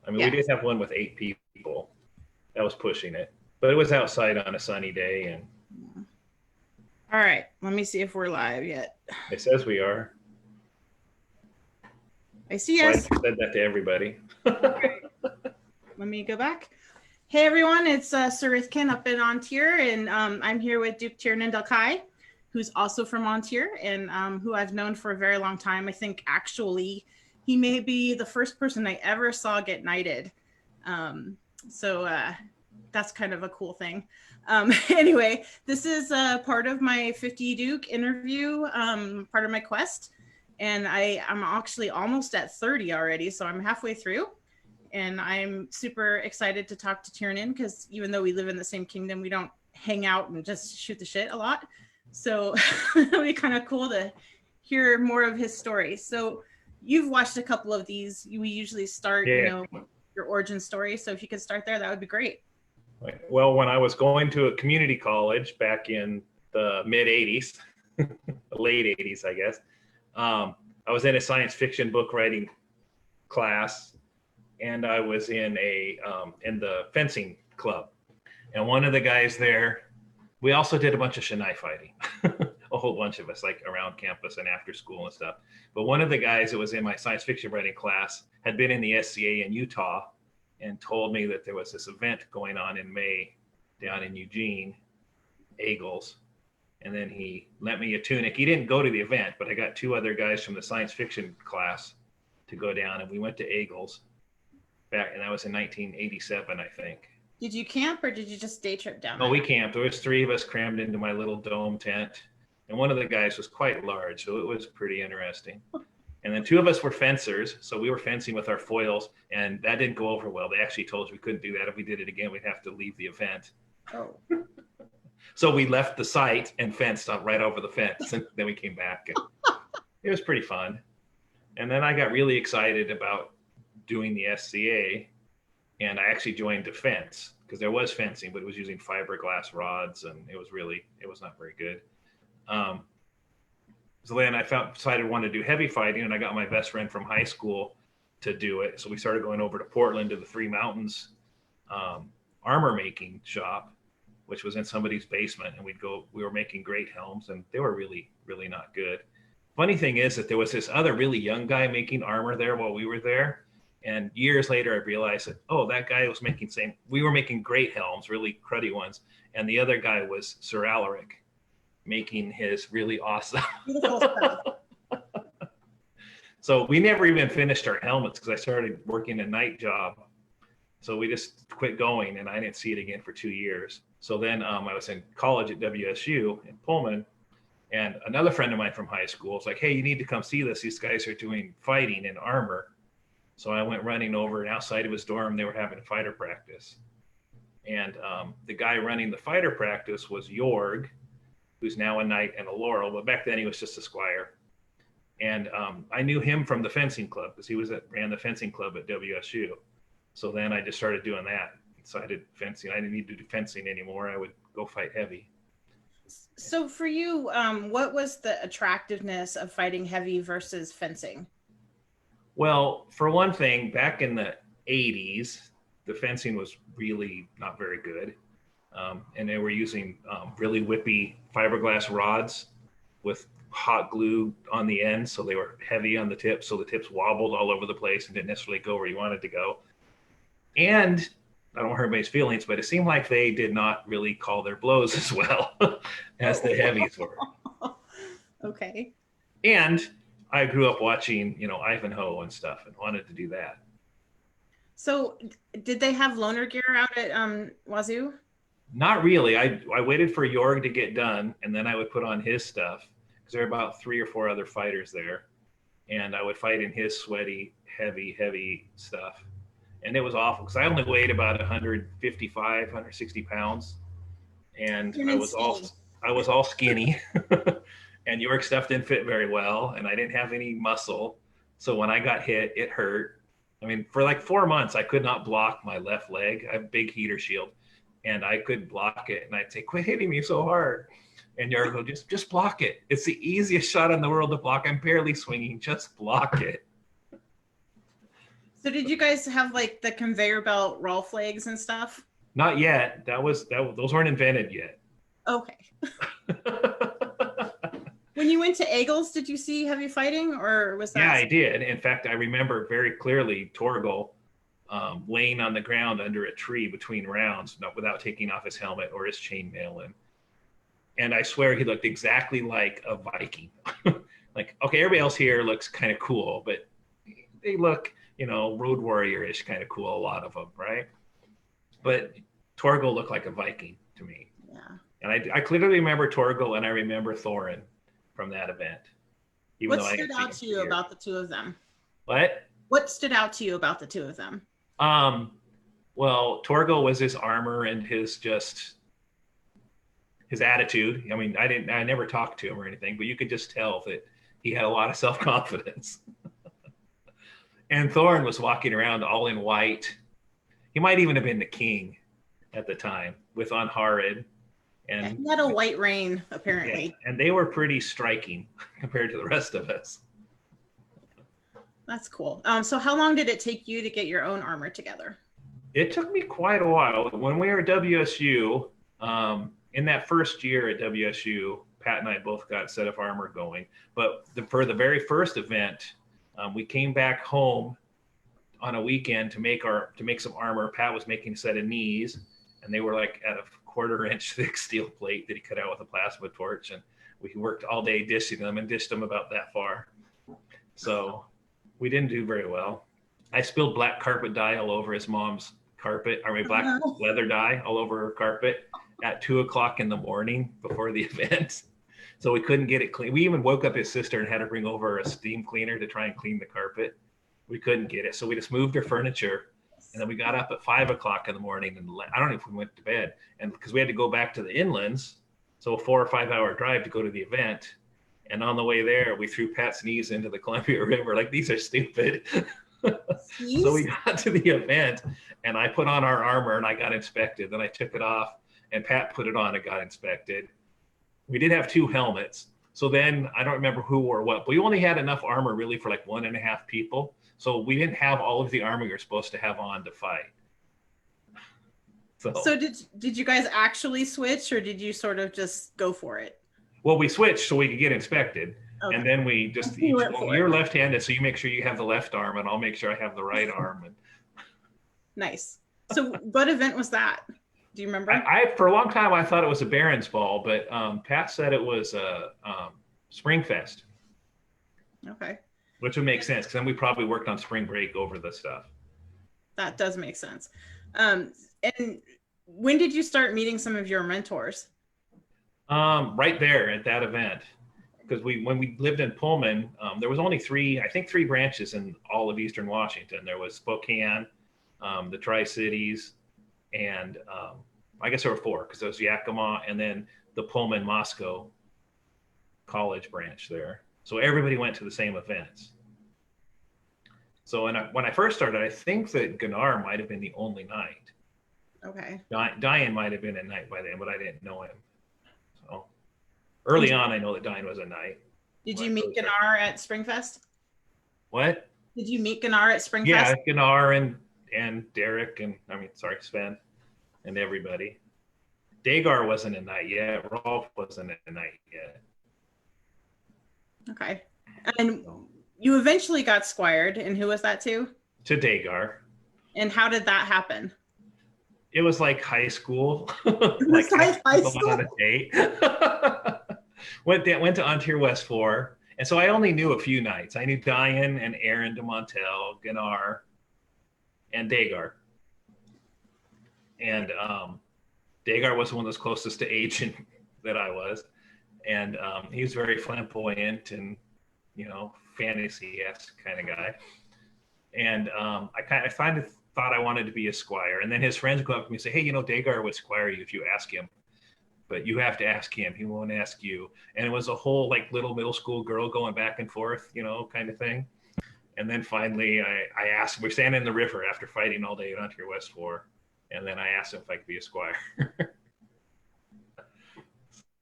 I mean, we did have one with 8 people. That was pushing it, but it was outside on a sunny day. And all right, let me see if we're live yet. It says we are. I see us. So I said that to everybody. Okay. Let me go back. Hey everyone, it's Sarithkin up in Ontier, and I'm here with Duke Tiernan dal Cais, who's also from Ontier, and who I've known for a very long time. I think actually he may be the first person I ever saw get knighted. So that's kind of a cool thing. Anyway, this is part of my 50 Duke interview, part of my quest. And I'm actually almost at 30 already, so I'm halfway through. And I'm super excited to talk to Tiernan, because even though we live in the same kingdom, we don't hang out and just shoot the shit a lot. So it'll be kind of cool to hear more of his story. So you've watched a couple of these. We usually start, you know, your origin story. So if you could start there, that would be great. Well, when I was going to a community college back in the mid 80s, late 80s, I guess, I was in a science fiction book writing class, and I was in the fencing club. And one of the guys there, we also did a bunch of Shinai fighting, a whole bunch of us, like around campus and after school and stuff. But one of the guys that was in my science fiction writing class had been in the SCA in Utah and told me that there was this event going on in May down in Eugene, Eagles. And then he lent me a tunic. He didn't go to the event, but I got 2 other guys from the science fiction class to go down, and we went to Eagles back, and that was in 1987, I think. Did you camp, or did you just day trip down? Oh, we camped. There was 3 of us crammed into my little dome tent, and one of the guys was quite large, so it was pretty interesting. And then 2 of us were fencers, so we were fencing with our foils, and that didn't go over well. They actually told us we couldn't do that. If we did it again, we'd have to leave the event. Oh. So we left the site and fenced right over the fence, and then we came back. And it was pretty fun. And then I got really excited about doing the SCA, and I actually joined defense, because there was fencing, but it was using fiberglass rods, and it was not very good. So then I decided I wanted to do heavy fighting, and I got my best friend from high school to do it. So we started going over to Portland to the Three Mountains armor making shop, which was in somebody's basement, and we were making great helms, and they were really, really not good. Funny thing is that there was this other really young guy making armor there while we were there. And years later, I realized that, oh, that guy was we were making great helms, really cruddy ones. And the other guy was Sir Alaric, making his really awesome. So we never even finished our helmets, because I started working a night job. So we just quit going, and I didn't see it again for 2 years. So then I was in college at WSU in Pullman, and another friend of mine from high school was like, hey, you need to come see this. These guys are doing fighting in armor. So I went running over, and outside of his dorm, they were having fighter practice. And the guy running the fighter practice was Jorg, who's now a knight and a laurel, but back then he was just a squire. And I knew him from the fencing club, because he ran the fencing club at WSU. So then I just started doing that. So I did fencing. I didn't need to do fencing anymore. I would go fight heavy. So for you, what was the attractiveness of fighting heavy versus fencing? Well, for one thing, back in the 80s, the fencing was really not very good. And they were using really whippy fiberglass rods with hot glue on the end. So they were heavy on the tips. So the tips wobbled all over the place and didn't necessarily go where you wanted to go. And I don't hurt anybody's feelings, but it seemed like they did not really call their blows as well as the heavies were. Okay. And I grew up watching, Ivanhoe and stuff, and wanted to do that. So did they have loaner gear out at Wazoo? Not really. I waited for Jorg to get done, and then I would put on his stuff, because there were about 3 or 4 other fighters there. And I would fight in his sweaty, heavy stuff. And it was awful, because I only weighed about 155, 160 pounds. And I was all skinny. And York stuff didn't fit very well, and I didn't have any muscle. So when I got hit, it hurt. I mean, for like 4 months, I could not block my left leg. I have a big heater shield, and I couldn't block it. And I'd say, quit hitting me so hard. And York would just block it. It's the easiest shot in the world to block. I'm barely swinging. Just block it. So did you guys have like the conveyor belt roll flags and stuff? Not yet. Those weren't invented yet. Okay. When you went to Eagles, did you see heavy fighting, or was that? Yeah, I did. In fact, I remember very clearly Torgal laying on the ground under a tree between rounds, without taking off his helmet or his chainmail. And I swear he looked exactly like a Viking. Like, okay, everybody else here looks kind of cool, but they look, road warrior-ish kind of cool, a lot of them, right? But Torgal looked like a Viking to me. Yeah. And I clearly remember Torgal, and I remember Thorin from that event. What stood out to you about the two of them? What? What stood out to you about the two of them? Well, Torgal was his armor and his attitude. I mean, I never talked to him or anything, but you could just tell that he had a lot of self-confidence. And Thorin was walking around all in white. He might even have been the king at the time with Unharred. And he had a white rein, apparently. Yeah, and they were pretty striking compared to the rest of us. That's cool. So how long did it take you to get your own armor together? It took me quite a while. When we were at WSU, in that first year at WSU, Pat and I both got a set of armor going. But for the very first event, we came back home on a weekend to make some armor. Pat was making a set of knees, and they were like at a 1/4-inch thick steel plate that he cut out with a plasma torch. And we worked all day dishing them and dished them about that far. So we didn't do very well. I spilled black carpet dye all over his mom's carpet. Black leather dye all over her carpet at 2:00 in the morning before the event. So we couldn't get it clean. We even woke up his sister and had to bring over a steam cleaner to try and clean the carpet. We couldn't get it. So we just moved her furniture. And then we got up at 5:00 in the morning, and I don't know if we went to bed, and because we had to go back to the inlands, so a 4 or 5 hour drive to go to the event. And on the way there, we threw Pat's knees into the Columbia River. Like, these are stupid. So we got to the event, and I put on our armor, and I got inspected. Then I took it off, and Pat put it on and got inspected. We did have 2 helmets. So then I don't remember who wore what, but we only had enough armor really for like 1.5 people. So we didn't have all of the armor you're supposed to have on to fight. So did you guys actually switch, or did you sort of just go for it? Well, we switched so we could get inspected. Okay. And then we just, you're left-handed, so you make sure you have the left arm, and I'll make sure I have the right arm. And nice. So what event was that? Do you remember? I for a long time, I thought it was a Barron's Ball, but Pat said it was a Springfest. Okay. Which would make sense, because then we probably worked on spring break over the stuff. That does make sense. And when did you start meeting some of your mentors? Right there at that event. Because when we lived in Pullman, there was only 3 branches in all of Eastern Washington. There was Spokane, the Tri-Cities, and I guess there were 4, because there was Yakima, and then the Pullman-Moscow college branch there. So everybody went to the same events. So when I first started, I think that Gunnar might have been the only knight. Okay. Diane might have been a knight by then, but I didn't know him. So early on, I know that Diane was a knight. Did you meet Gunnar at Springfest? What? Did you meet Gunnar at Springfest? Yeah, Gunnar and Derek and Sven and everybody. Dagar wasn't a knight yet. Rolf wasn't a knight yet. Okay. And you eventually got squired, and who was that to? To Dagar. And how did that happen? It was like high school. Like high school? On a date. went to Ontier West 4. And so I only knew a few knights. I knew Diane and Aaron de Montel, Gunnar, and Dagar. And Dagar was one of those closest to age that I was. And he was very flamboyant and, fantasy-esque kind of guy. And I thought I wanted to be a squire. And then his friends go up to me and say, hey, Dagar would squire you if you ask him. But you have to ask him. He won't ask you. And it was a whole little middle school girl going back and forth, kind of thing. And then finally I asked, we're standing in the river after fighting all day at Ontier West 4. And then I asked him if I could be a squire.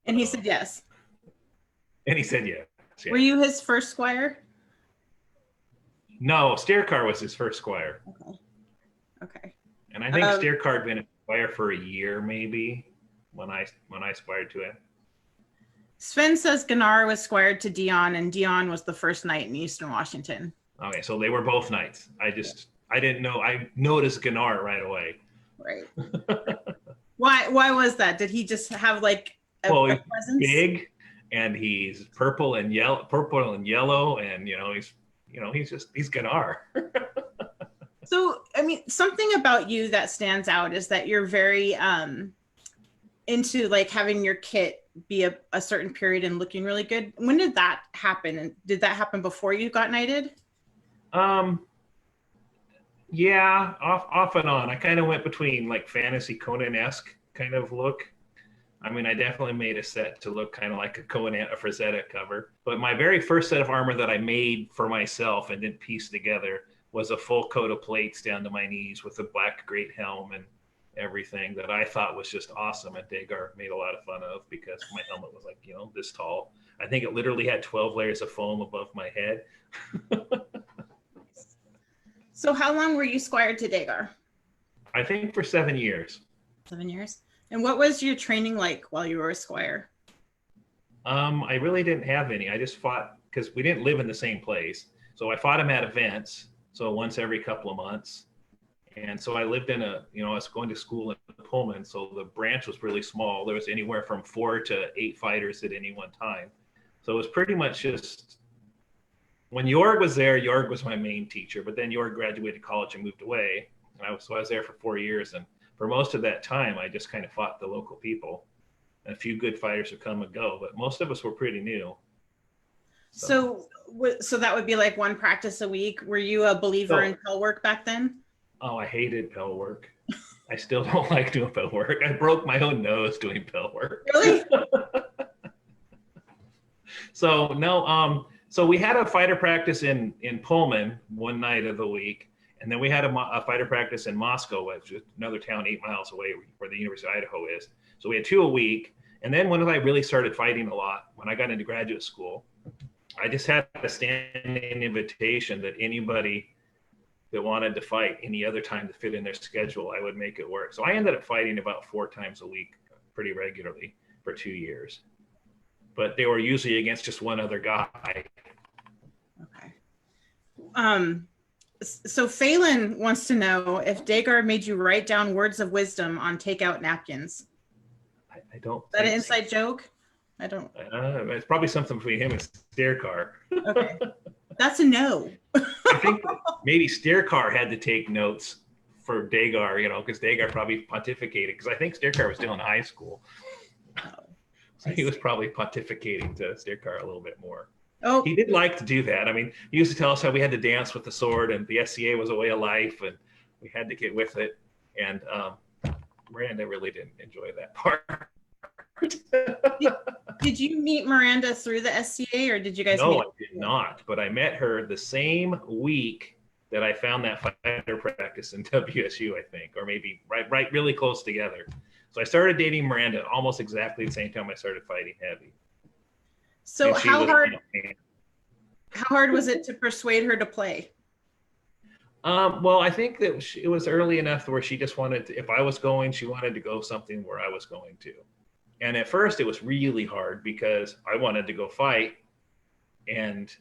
And he said yes. And he said yes. Yeah. Were you his first squire? No, Staircar was his first squire. Okay. Okay. And I think Staircar had been a squire for a year, maybe, when I squired to him. Sven says Gunnar was squired to Dion, and Dion was the first knight in Eastern Washington. Okay, so they were both knights. I didn't know. I noticed Gunnar right away. Right. Why was that? Did he just have like a presence? He's big, and he's purple and yellow, and he's Gunnar. So, I mean, something about you that stands out is that you're very into like having your kit be a certain period and looking really good. When did that happen? And did that happen before you got knighted? Yeah, off and on. I kind of went between like fantasy Conan-esque kind of look. I mean, I definitely made a set to look kind of like a Conan, a Frazetta cover. But my very first set of armor that I made for myself and didn't piece together was a full coat of plates down to my knees with a black great helm and everything that I thought was just awesome. And Dagar made a lot of fun of because my helmet was like, this tall. I think it literally had 12 layers of foam above my head. So how long were you squired to Dagar? I think for 7 years. 7 years. And what was your training like while you were a squire? I really didn't have any. I just fought because we didn't live in the same place. So I fought him at events. So once every couple of months. And so I lived in I was going to school in Pullman. So the branch was really small. There was anywhere from 4 to 8 fighters at any one time. So it was pretty much just, when Jorg was there, Jorg was my main teacher, but then Jorg graduated college and moved away. And I was there for 4 years. And for most of that time, I just kind of fought the local people. And a few good fighters would come and go, but most of us were pretty new. So that would be like one practice a week. Were you a believer in pell work back then? Oh, I hated pell work. I still don't like doing pell work. I broke my own nose doing pell work. Really? So no, so we had a fighter practice in Pullman one night of the week, and then we had a fighter practice in Moscow, which is another town 8 miles away where the University of Idaho is. So we had 2 a week. And then when I really started fighting a lot, when I got into graduate school, I just had a standing invitation that anybody that wanted to fight any other time to fit in their schedule, I would make it work. So I ended up fighting about 4 times a week pretty regularly for 2 years. But they were usually against just one other guy. Okay. So Phelan wants to know if Dagar made you write down words of wisdom on takeout napkins. I don't. Is that an inside joke? I don't. It's probably something between him and Staircar. Okay. That's a no. I think maybe Staircar had to take notes for Dagar, because Dagar probably pontificated, because I think Staircar was still in high school. So he was probably pontificating to Staircar a little bit more. Oh, he did like to do that. I mean, he used to tell us how we had to dance with the sword, and the SCA was a way of life, and we had to get with it. And Miranda really didn't enjoy that part. Did you meet Miranda through the SCA, or did you guys meet? No, I did not. But I met her the same week that I found that fighter practice in WSU, I think, or maybe right really close together. So I started dating Miranda almost exactly the same time I started fighting heavy. So how hard was it to persuade her to play? Well, I think that it was early enough where she just wanted to, if I was going, she wanted to go something where I was going to. And at first it was really hard because I wanted to go fight. And,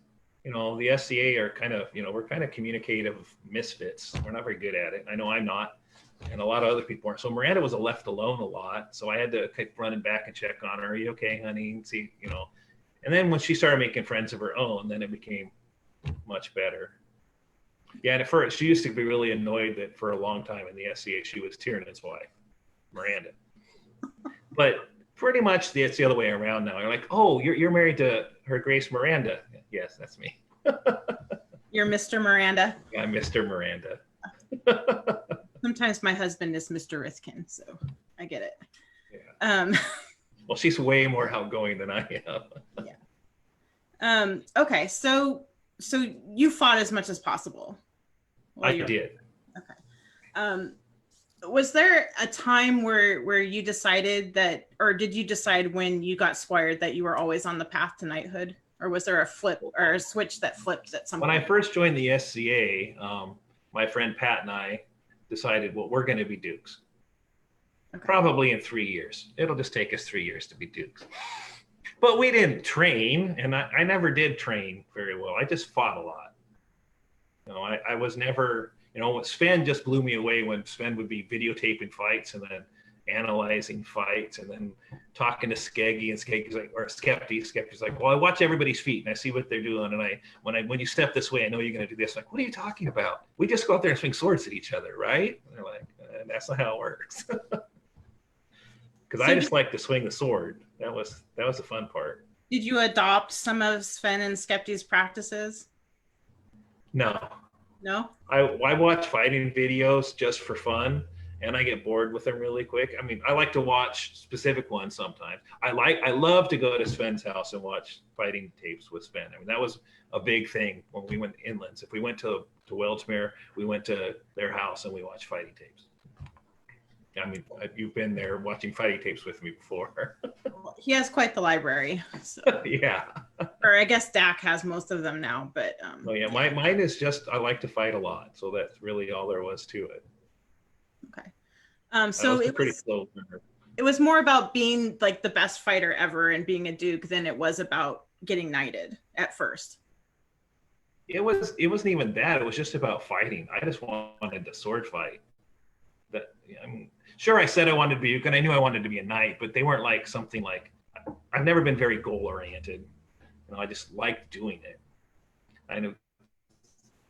the SCA are kind of, we're kind of communicative misfits. We're not very good at it. I know I'm not. And a lot of other people aren't. So Miranda was left alone a lot. So I had to keep running back and check on her. Are you okay, honey? And see, And then when she started making friends of her own, then it became much better. Yeah, and at first she used to be really annoyed that for a long time in the SCA she was Tiernan's wife, Miranda. But pretty much it's the other way around now. You're like, oh, you're married to Her Grace Miranda. Yes, that's me. You're Mr. Miranda. Yeah, I'm Mr. Miranda. Sometimes my husband is Mr. Rithkin, so I get it. Yeah. Well, she's way more outgoing than I am. Yeah. Okay, so you fought as much as possible. I did. Okay. Was there a time where you decided that, or did you decide when you got squired that you were always on the path to knighthood? or was there a flip or a switch that flipped at some When point? I first joined the SCA, my friend Pat and I decided, well, we're going to be Dukes. Okay. Probably in 3 years. It'll just take us 3 years to be Dukes. But we didn't train, and I never did train very well. I just fought a lot. You know, I was never, you know, Sven just blew me away when Sven would be videotaping fights and then analyzing fights and then talking to Skeggy, and Skeggy's like, or Skepti's like, well, I watch everybody's feet and I see what they're doing, and when you step this way, I know you're going to do this. Like, what are you talking about? We just go out there and swing swords at each other, right? And they're like, that's not how it works. Because I just like to swing the sword. That was the fun part. Did you adopt some of Sven and Skepti's practices? No. No? I watch fighting videos just for fun, and I get bored with them really quick. I mean, I like to watch specific ones sometimes. I love to go to Sven's house and watch fighting tapes with Sven. I mean, that was a big thing when we went inlands. If we went to Welsmere, we went to their house and we watched fighting tapes. I mean, you've been there watching fighting tapes with me before. He has quite the library. So. Yeah. Or I guess Dak has most of them now, but. Oh yeah, mine is just, I like to fight a lot. So that's really all there was to it. Okay. So it was more about being like the best fighter ever and being a Duke than it was about getting knighted at first. It wasn't even that. It was just about fighting. I just wanted to sword fight. That, I mean, sure, I said I wanted to be Duke, and I knew I wanted to be a knight, but they weren't like something like, I've never been very goal oriented. You know, I just liked doing it. I know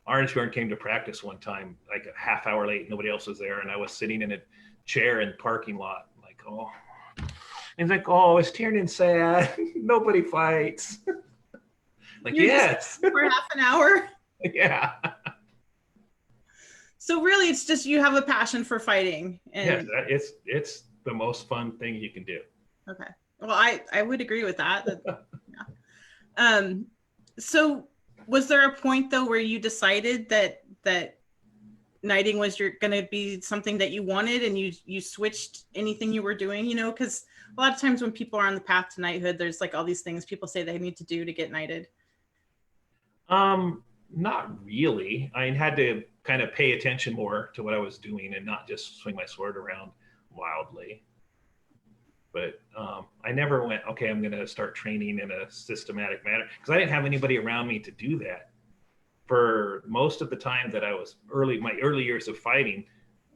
Arnsbjorn came to practice one time, like a half hour late, nobody else was there, and I was sitting in a chair in the parking lot, like, oh. And he's like, oh, is Tiernan sad? Nobody fights. Like, You're yes. For half an hour? Yeah. So really, it's just you have a passion for fighting. And yeah, it's the most fun thing you can do. Okay. Well, I would agree with that. Yeah. So was there a point though where you decided that knighting was going to be something that you wanted, and you switched anything you were doing? You know, because a lot of times when people are on the path to knighthood, there's like all these things people say they need to do to get knighted. Not really. I had to kind of pay attention more to what I was doing and not just swing my sword around wildly. But I never went, okay, I'm going to start training in a systematic manner, because I didn't have anybody around me to do that. For most of the time that I was my early years of fighting,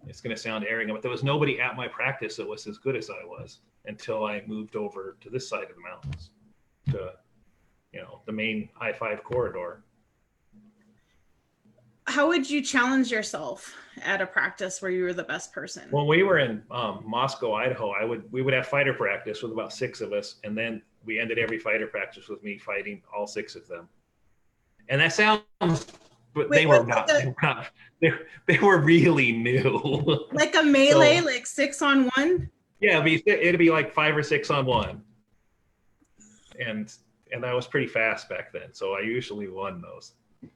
it's going to sound arrogant, but there was nobody at my practice that was as good as I was until I moved over to this side of the mountains, to, you know, the main I-5 corridor. How would you challenge yourself at a practice where you were the best person? When we were in Moscow, Idaho, we would have fighter practice with about 6 of us, and then we ended every fighter practice with me fighting all 6 of them. And that sounds, but they were not. They were really new. Like a melee, so, like 6-on-1. Yeah, it'd be like 5 or 6 on 1. And I was pretty fast back then, so I usually won those.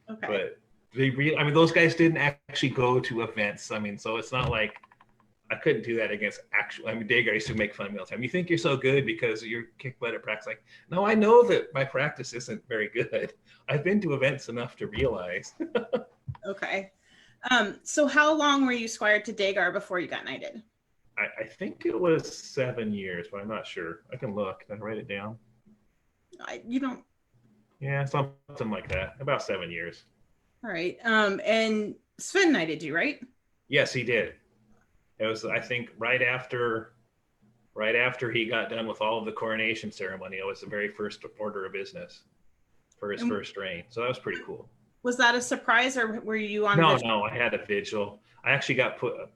Okay. But I mean, those guys didn't actually go to events. I mean, so it's not like I couldn't do that against actual. I mean, Dagar used to make fun of me all the time. You think you're so good because you're kick butt at practice? Like, no, I know that my practice isn't very good. I've been to events enough to realize. Okay. So how long were you squired to Dagar before you got knighted? I think it was 7 years, but I'm not sure. I can look. Can I write it down? You don't. Yeah, something like that. About 7 years. All right. And Sven knighted you, right? Yes, he did. It was, I think, right after he got done with all of the coronation ceremony. It was the very first order of business for his first reign. So that was pretty cool. Was that a surprise, or were you on? No, I had a vigil. I actually got put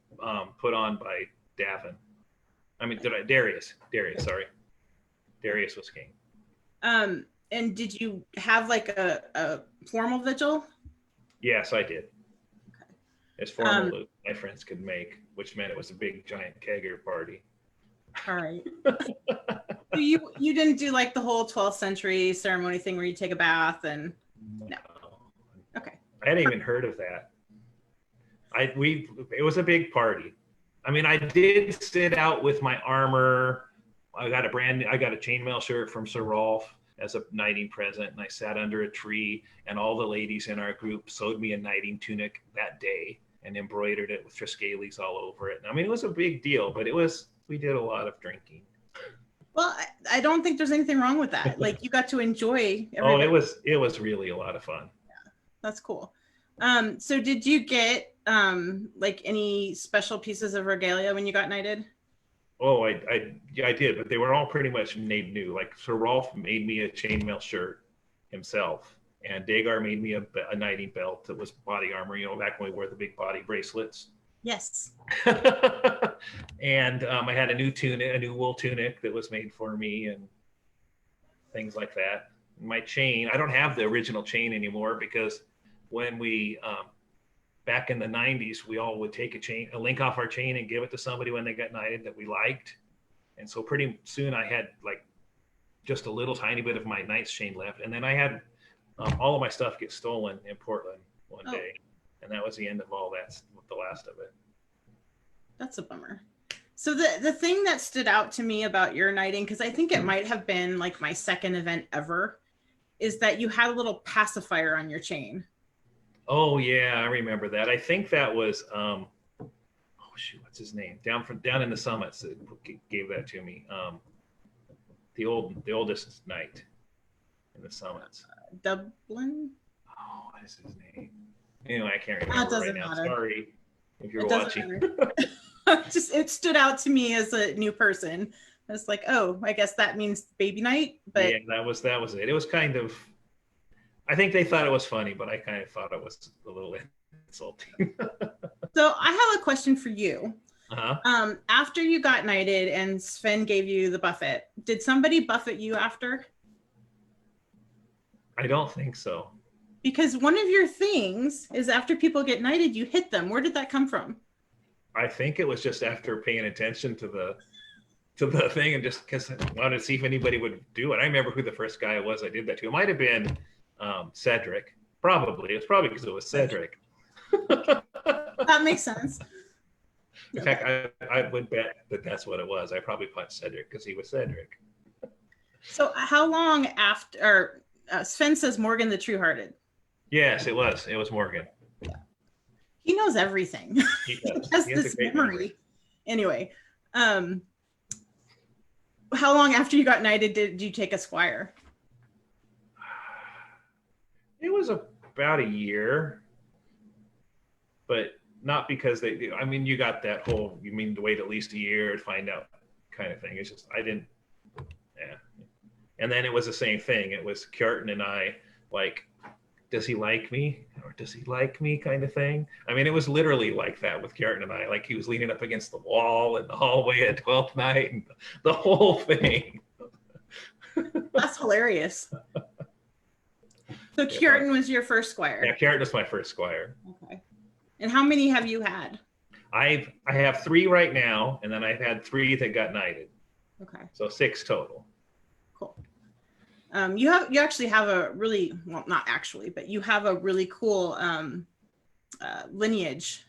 on by Davin. I mean, Darius, sorry. Darius was king. And did you have like a formal vigil? Yes, I did. Okay. As formal as my friends could make, which meant it was a big giant kegger party. All right. So you didn't do like the whole 12th century ceremony thing where you take a bath and no. Okay. I hadn't even heard of that. It was a big party. I mean, I did sit out with my armor. I got a chainmail shirt from Sir Rolf, as a knighting present. And I sat under a tree, and all the ladies in our group sewed me a knighting tunic that day and embroidered it with Triskelies all over it. I mean, it was a big deal, but we did a lot of drinking. Well, I don't think there's anything wrong with that. Like, you got to enjoy everybody. It was really a lot of fun. Yeah, that's cool. So did you get like any special pieces of regalia when you got knighted? Oh, I did, but they were all pretty much made new. Like Sir Rolf made me a chainmail shirt himself, and Dagar made me a knighting belt that was body armor. You know, back when we wore the big body bracelets. Yes. And I had a new wool tunic that was made for me, and things like that. My chain, I don't have the original chain anymore, because when we back in the 90s, we all would take a link off our chain and give it to somebody when they got knighted that we liked. And so pretty soon I had like just a little tiny bit of my knight's chain left. And then I had all of my stuff get stolen in Portland one day. And that was the end of all that, the last of it. That's a bummer. So the thing that stood out to me about your knighting, because I think it might have been like my second event ever, is that you had a little pacifier on your chain. Oh yeah, I remember that. I think that was what's his name? Down in the summits that gave that to me. The oldest knight in the summits. Dublin? Oh, what is his name? Anyway, I can't remember right now. Sorry if you're watching. It stood out to me as a new person. I was like, oh, I guess that means baby knight. But yeah, that was it. It was kind of, I think they thought it was funny, but I kind of thought it was a little insulting. So I have a question for you. Uh-huh. After you got knighted and Sven gave you the buffet, did somebody buffet you after? I don't think so. Because one of your things is after people get knighted, you hit them. Where did that come from? I think it was just after paying attention to the thing, and just because I wanted to see if anybody would do it. I remember who the first guy was I did that to. It might have been Cedric. Probably. It's probably because it was Cedric. That makes sense. In fact, I would bet that that's what it was. I probably punched Cedric because he was Cedric. So how long after, Sven says Morgan the True-Hearted. Yes, it was. It was Morgan. Yeah. He knows everything. He does. He has this memory. Anyway, how long after you got knighted did you take a squire? It was about a year, but not because I mean, you got that whole, you mean to wait at least a year to find out kind of thing. It's just, yeah. And then it was the same thing. It was Kjartan and I, like, does he like me? Or does he like me kind of thing? I mean, it was literally like that with Kjartan and I. Like, he was leaning up against the wall in the hallway at 12th night and the whole thing. That's hilarious. So Kjartan was your first squire? Yeah, Kjartan was my first squire. Okay. And how many have you had? I have 3 right now, and then I've had 3 that got knighted. Okay. So 6 total. Cool. You actually have a really, well, not actually, but you have a really cool lineage.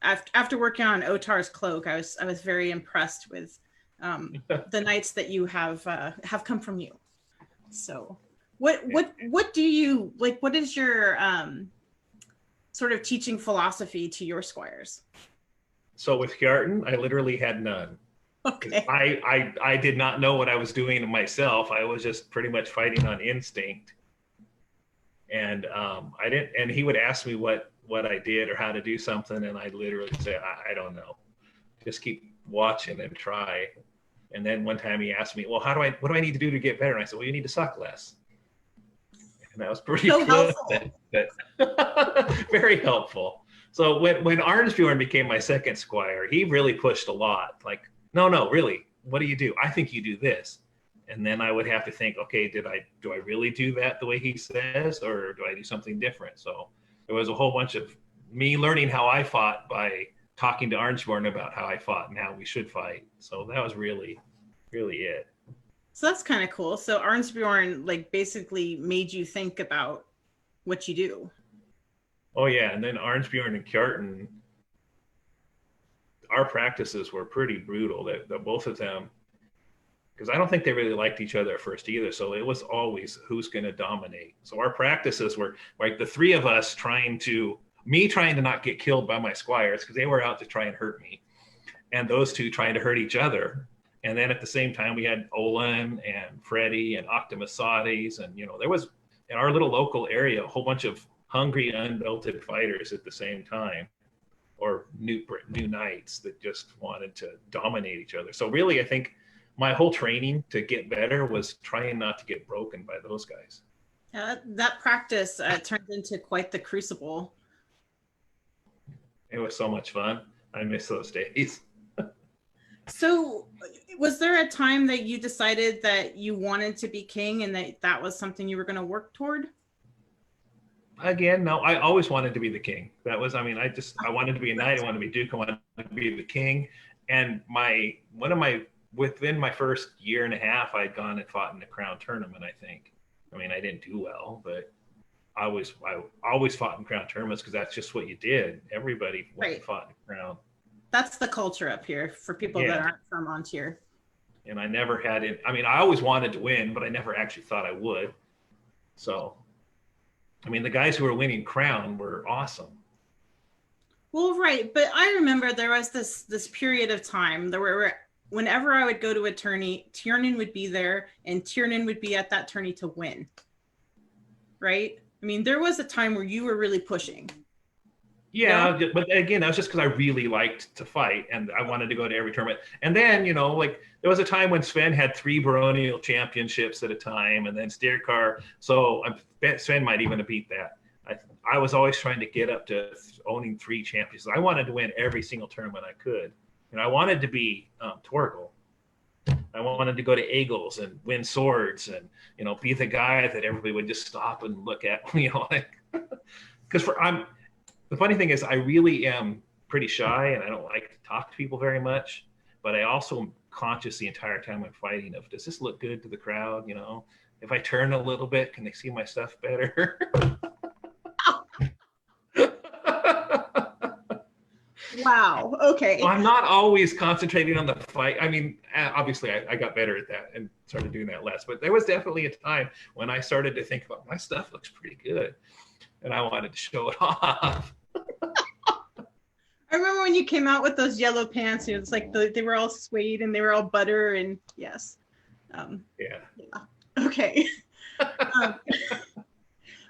After working on Otar's cloak, I was very impressed with the knights that you have come from you. So what do you like? What is your sort of teaching philosophy to your squires? So with Kjartan, I literally had none. Okay. I did not know what I was doing myself. I was just pretty much fighting on instinct. And I didn't, and he would ask me what I did or how to do something, and I'd literally say, I don't know. Just keep watching and try. And then one time he asked me, well, what do I need to do to get better? And I said, well, you need to suck less. And that was pretty helpful. Very helpful. So when Arnsbjorn became my second squire, he really pushed a lot. Like, no, really, what do you do? I think you do this. And then I would have to think, okay, do I really do that the way he says, or do I do something different? So there was a whole bunch of me learning how I fought by talking to Arnsbjorn about how I fought and how we should fight. So that was really, really it. So that's kind of cool. So Arnsbjorn like basically made you think about what you do. Oh yeah, and then Arnsbjorn and Kjartan, our practices were pretty brutal. That both of them because I don't think they really liked each other at first either. So it was always who's going to dominate. So our practices were like the three of us trying to not get killed by my squires because they were out to try and hurt me, and those two trying to hurt each other. And then at the same time, we had Olin and Freddie and Octomasades, and there was in our little local area a whole bunch of hungry, unbelted fighters at the same time, or new knights that just wanted to dominate each other. So really, I think my whole training to get better was trying not to get broken by those guys. Yeah, that practice turned into quite the crucible. It was so much fun. I miss those days. So was there a time that you decided that you wanted to be king and that was something you were going to work toward? Again, no, I always wanted to be the king. That was, I wanted to be a knight. I wanted to be duke. I wanted to be the king. And within my first year and a half, I'd gone and fought in the crown tournament, I think. I didn't do well, but I always fought in crown tournaments because that's just what you did. Everybody went and fought in the crown. That's the culture up here for people that aren't from Ontier. And I never had it. I always wanted to win, but I never actually thought I would. So, the guys who were winning crown were awesome. Well, right. But I remember there was this period of time there were, whenever I would go to a tourney, Tiernan would be there and Tiernan would be at that tourney to win. Right? There was a time where you were really pushing. Yeah, but again, that was just because I really liked to fight and I wanted to go to every tournament. And then, there was a time when Sven had 3 baronial championships at a time, and then Steercar. So I bet Sven might even have beat that. I was always trying to get up to owning 3 champions. I wanted to win every single tournament I could. I wanted to be Torgal. I wanted to go to Eagles and win swords and, be the guy that everybody would just stop and look at, because the funny thing is I really am pretty shy and I don't like to talk to people very much, but I also am conscious the entire time I'm fighting of, does this look good to the crowd? If I turn a little bit, can they see my stuff better? Wow. Okay. Well, I'm not always concentrating on the fight. Obviously I got better at that and started doing that less, but there was definitely a time when I started to think about my stuff looks pretty good and I wanted to show it off. I remember when you came out with those yellow pants, it was like they were all suede and they were all butter and yes. Yeah. Okay.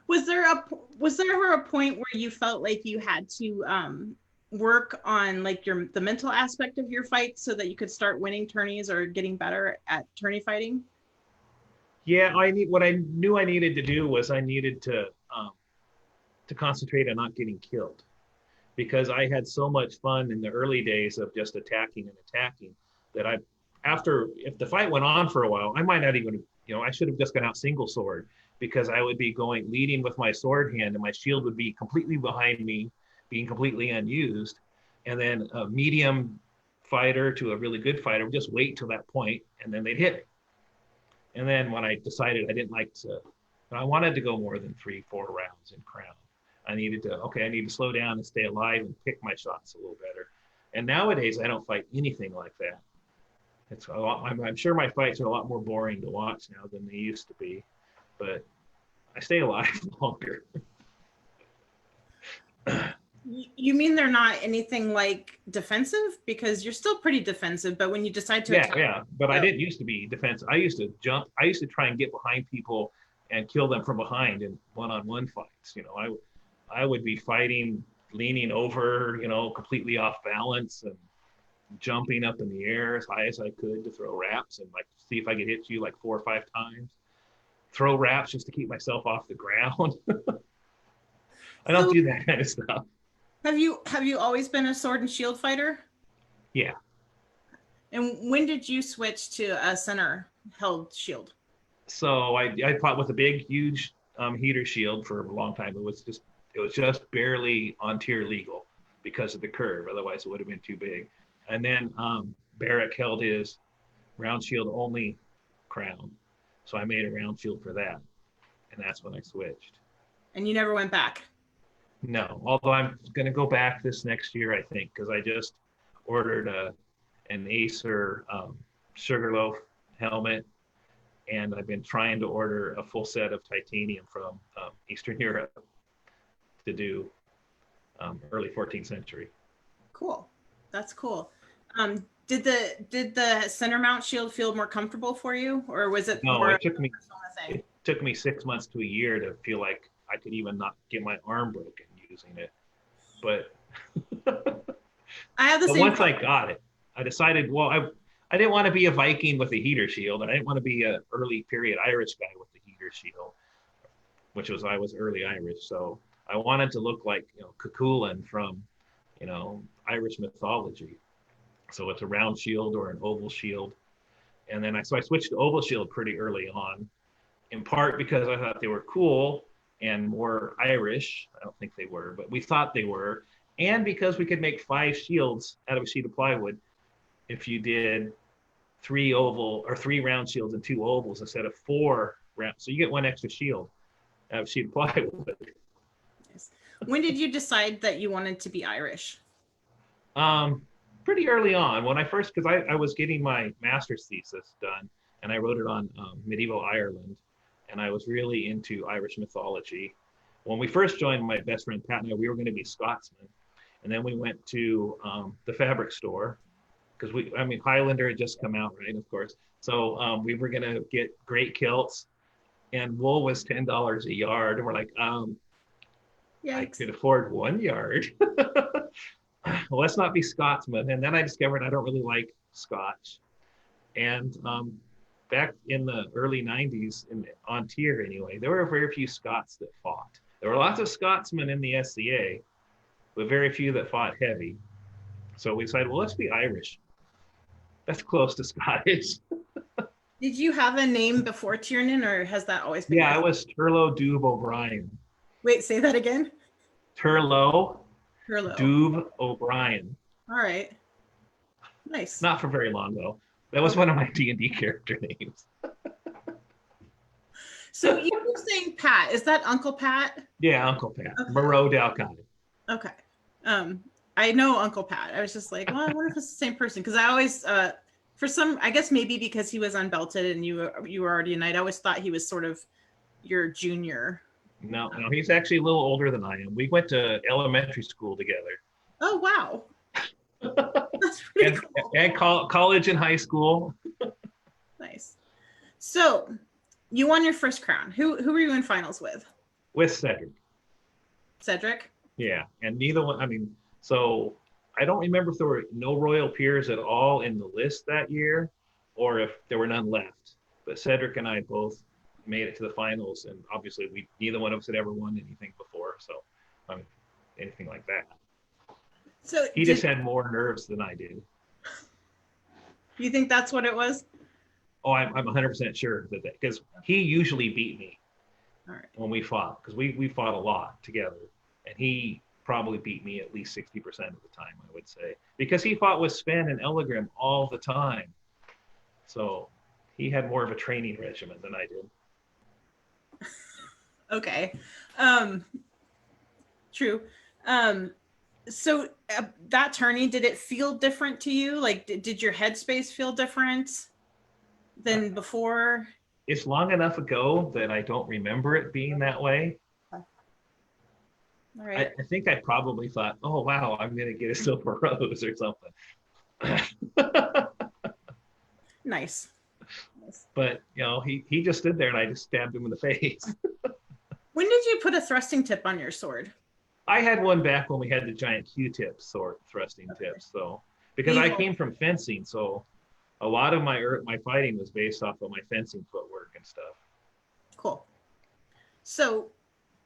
Was there ever a point where you felt like you had to work on like the mental aspect of your fight so that you could start winning tourneys or getting better at tourney fighting? Yeah, what I knew I needed to do was I needed to concentrate on not getting killed, because I had so much fun in the early days of just attacking that if the fight went on for a while, I might not even, I should have just gone out single sword, because I would be leading with my sword hand and my shield would be completely behind me, being completely unused. And then a medium fighter to a really good fighter would just wait till that point and then they'd hit me. And then when I decided I wanted to go more than 3-4 rounds in crown, I need to slow down and stay alive and pick my shots a little better. And nowadays I don't fight anything like that. I'm sure my fights are a lot more boring to watch now than they used to be, but I stay alive longer. You mean they're not anything like defensive? Because you're still pretty defensive, but when you decide to attack. Yeah, but I didn't used to be defensive. I used to jump. I used to try and get behind people and kill them from behind in one-on-one fights. I would be fighting, leaning over, completely off balance and jumping up in the air as high as I could to throw wraps and see if I could hit you 4 or 5 times. Throw wraps just to keep myself off the ground. I don't do that kind of stuff. Have you always been a sword and shield fighter? Yeah. And when did you switch to a center held shield? So I fought with a big, huge heater shield for a long time. It was just barely on tier legal because of the curve. Otherwise, it would have been too big. And then Barrick held his round shield only crown. So I made a round shield for that. And that's when I switched. And you never went back? No, although I'm going to go back this next year, I think, because I just ordered an Acer Sugarloaf helmet, and I've been trying to order a full set of titanium from Eastern Europe to do early 14th century. Cool. That's cool. Did the center mount shield feel more comfortable for you, or was it No, more it took me 6 months to a year to feel like I could even not get my arm broken using it. But I have the but same once problem. I got it, I decided, well, I didn't want to be a Viking with a heater shield, and I didn't want to be an early period Irish guy with the heater shield, which was I was early Irish. So I wanted to look like, you know, Cuchulainn from, you know, Irish mythology. So it's a round shield or an oval shield. And then I switched to oval shield pretty early on, in part because I thought they were cool and more Irish. I don't think they were, but we thought they were. And because we could make 5 shields out of a sheet of plywood if you did 3 round shields and 2 ovals instead of 4 round. So you get 1 extra shield out of a sheet of plywood. Nice. When did you decide that you wanted to be Irish? Pretty early on when I first, because I was getting my master's thesis done and I wrote it on medieval Ireland, and I was really into Irish mythology. When we first joined, my best friend Pat and I, we were going to be Scotsmen, and then we went to the fabric store because Highlander had just come out, right? Of course. So we were going to get great kilts, and wool was $10 a yard, and we're like, I could afford 1 yard. Well, let's not be Scotsmen. And then I discovered I don't really like Scotch. And back in the early 90s, on tier anyway, there were very few Scots that fought. There were lots of Scotsmen in the SCA, but very few that fought heavy. So we decided, well, let's be Irish. That's close to Scottish. Did you have a name before Tiernan, or has that always been? Yeah, I was Turlough Dubh O'Brien. Wait, say that again. Turlough Dubh O'Brien. All right. Nice. Not for very long though. That was one of my D&D character names. So you were saying Pat. Is that Uncle Pat? Yeah, Uncle Pat. Okay. Miranda dal Cais. Okay. I know Uncle Pat. I was just like, well, I wonder if it's the same person, because I always, for some, I guess maybe because he was unbelted and you were already a knight, I always thought he was sort of your junior. No, he's actually a little older than I am. We went to elementary school together. Oh, wow. That's pretty cool. And college and high school. Nice. So you won your first crown. Who were you in finals with? With Cedric. Cedric? Yeah, and neither one, so I don't remember if there were no royal peers at all in the list that year, or if there were none left. But Cedric and I both made it to the finals, and obviously neither one of us had ever won anything before, so anything like that. So he just had more nerves than I did. You think that's what it was? Oh, I'm 100% sure that because he usually beat me. All right. When we fought, because we fought a lot together, and he probably beat me at least 60% of the time, I would say, because he fought with Sven and Elegrim all the time. So he had more of a training regimen than I did. Okay. True. So that tourney, did it feel different to you? Like, did your headspace feel different than before? It's long enough ago that I don't remember it being that way. All right. I think I probably thought, oh, wow, I'm going to get a silver rose or something. Nice. But, he just stood there and I just stabbed him in the face. When did you put a thrusting tip on your sword? I had one back when we had the giant Q-tip sword thrusting tips. So, because I came from fencing, so a lot of my fighting was based off of my fencing footwork and stuff. Cool. So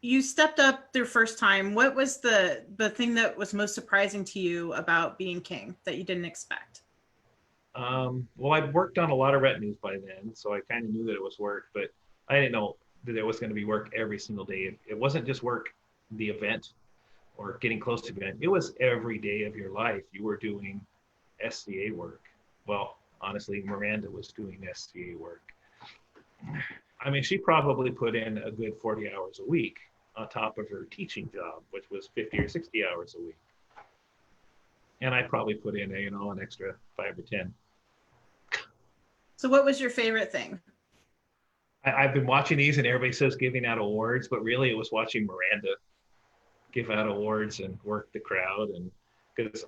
you stepped up your first time. What was the thing that was most surprising to you about being king that you didn't expect? Well, I'd worked on a lot of retinues by then, so I kind of knew that it was work, but I didn't know that it was going to be work every single day. It wasn't just work, the event or getting close to the event. It was every day of your life. You were doing SCA work. Well, honestly, Miranda was doing SCA work. She probably put in a good 40 hours a week on top of her teaching job, which was 50 or 60 hours a week. And I probably put in, an extra 5 or 10. So what was your favorite thing? I've been watching these, and everybody says giving out awards, but really it was watching Miranda give out awards and work the crowd. And because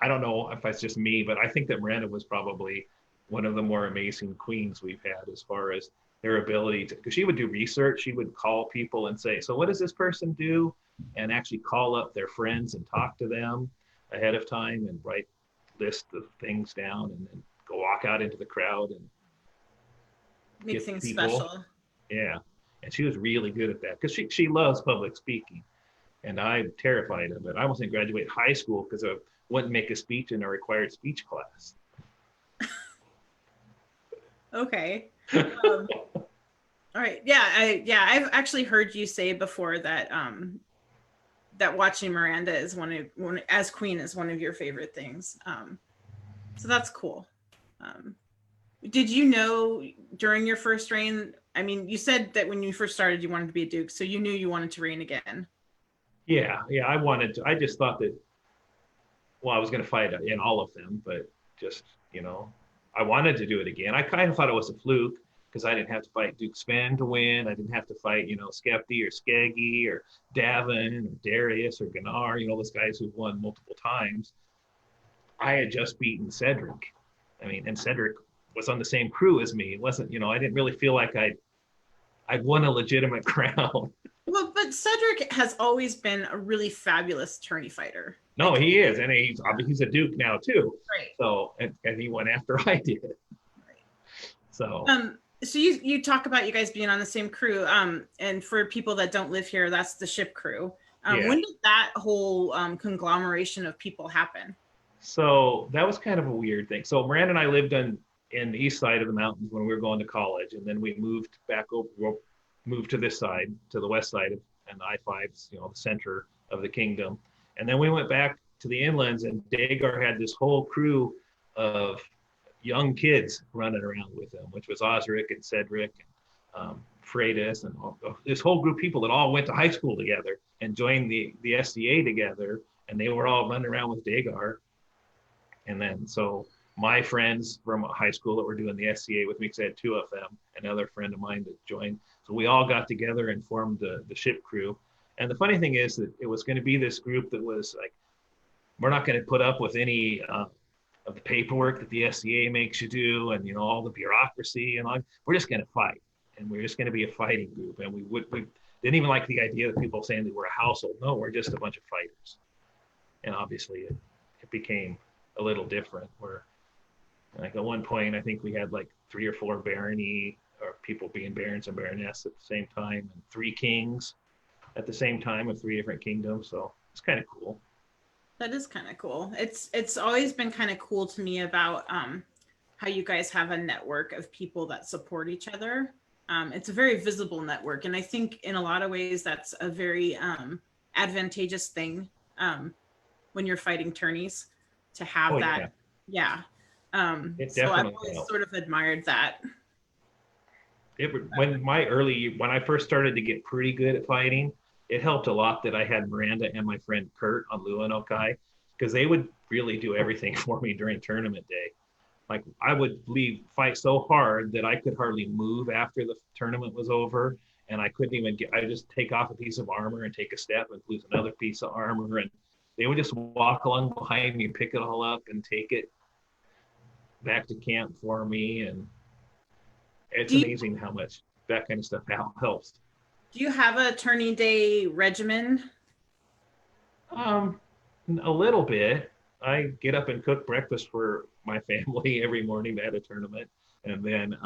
I don't know if it's just me, but I think that Miranda was probably one of the more amazing queens we've had as far as their ability to, because she would do research. She would call people and say, so what does this person do? And actually call up their friends and talk to them ahead of time and write list of things down and then go walk out into the crowd and Make things special. Yeah. And she was really good at that because she loves public speaking. And I'm terrified of it. I almost didn't graduate high school because I wouldn't make a speech in a required speech class. Okay. All right. Yeah. I've actually heard you say before that that watching Miranda is as queen is one of your favorite things. So that's cool. Did you know during your first reign? I mean, you said that when you first started, you wanted to be a duke, so you knew you wanted to reign again. Yeah, I wanted to. I just thought that, well, I was going to fight in all of them, but just, I wanted to do it again. I kind of thought it was a fluke because I didn't have to fight Duke Sven to win. I didn't have to fight, Skepti or Skeggy or Davin or Darius or Gunnar, those guys who've won multiple times. I had just beaten Cedric. And Cedric was on the same crew as me. It wasn't, I didn't really feel like I'd won a legitimate crown. Well, but Cedric has always been a really fabulous tourney fighter. No, he is, and he's a duke now too. Right. So and he went after I did. Right. So. So you talk about you guys being on the same crew. And for people that don't live here, that's the ship crew. Yeah. When did that whole conglomeration of people happen? So that was kind of a weird thing. So Miranda and I lived in the east side of the mountains when we were going to college, and then we moved back over. Moved to this side, to the west side, and I-5's, the center of the kingdom. And then we went back to the inlands, and Dagar had this whole crew of young kids running around with him, which was Osric and Cedric and Freitas and this whole group of people that all went to high school together and joined the SDA together, and they were all running around with Dagar. And then so my friends from high school that were doing the SCA with me, because I had two of them, another friend of mine that joined. So we all got together and formed the ship crew. And the funny thing is that it was going to be this group that was like, we're not going to put up with any of the paperwork that the SCA makes you do and, all the bureaucracy and all. We're just going to fight. And we're just going to be a fighting group. And we didn't even like the idea of people saying that we're a household. No, we're just a bunch of fighters. And obviously it became a little different where, like at one point, I think we had like 3 or 4 barony or people being barons and baroness at the same time, and 3 kings at the same time of 3 different kingdoms. So it's kind of cool. That is kind of cool. It's always been kind of cool to me about how you guys have a network of people that support each other. It's a very visible network, and I think in a lot of ways that's a very advantageous thing when you're fighting tourneys to have that. Yeah. So I've always sort of admired that. When I first started to get pretty good at fighting, it helped a lot that I had Miranda and my friend Kurt on Luanokai, because they would really do everything for me during tournament day. Like I would fight so hard that I could hardly move after the tournament was over, and I couldn't even I just take off a piece of armor and take a step and lose another piece of armor, and they would just walk along behind me, pick it all up, and take it back to camp for me. And it's amazing how much that kind of stuff helps. Do you have a tourney day regimen? A little bit. I get up and cook breakfast for my family every morning at a tournament, and then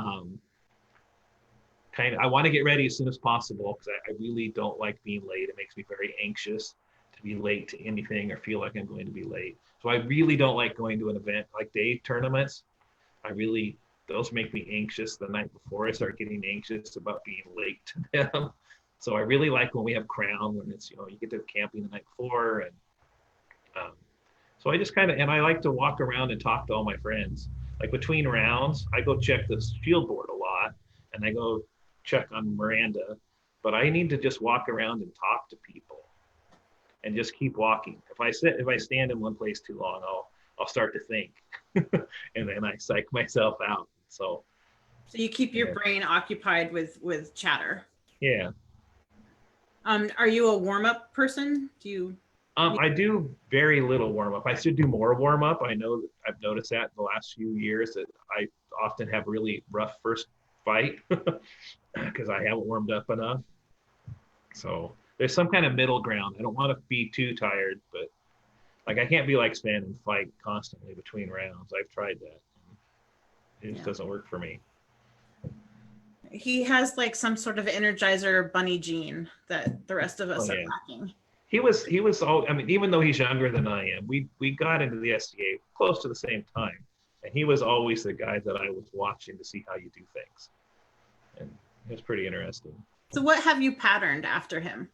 I want to get ready as soon as possible because I really don't like being late. It makes me very anxious to be late to anything or feel like I'm going to be late. So I really don't like going to an event like day tournaments. Those make me anxious the night before. I start getting anxious about being late to them. So I really like when we have crown, when it's, you get to camping the night before. And so I just and I like to walk around and talk to all my friends. Like between rounds, I go check the field board a lot, and I go check on Miranda, but I need to just walk around and talk to people and just keep walking. If I stand in one place too long, I'll start to think. and then I psych myself out. So you keep your yeah. brain occupied with chatter. Yeah. Are you a warm-up person? Do you? I do very little warm up. I should do more warm up. I know that I've noticed that in the last few years that I often have really rough first fight because I haven't warmed up enough. So there's some kind of middle ground. I don't want to be too tired, but like I can't be like stand and fight constantly between rounds. I've tried that. It just doesn't work for me. He has like some sort of energizer bunny gene that the rest of us are lacking. He was all, I mean, even though he's younger than I am, we got into the SDA close to the same time. And he was always the guy that I was watching to see how you do things. And it was pretty interesting. So what have you patterned after him?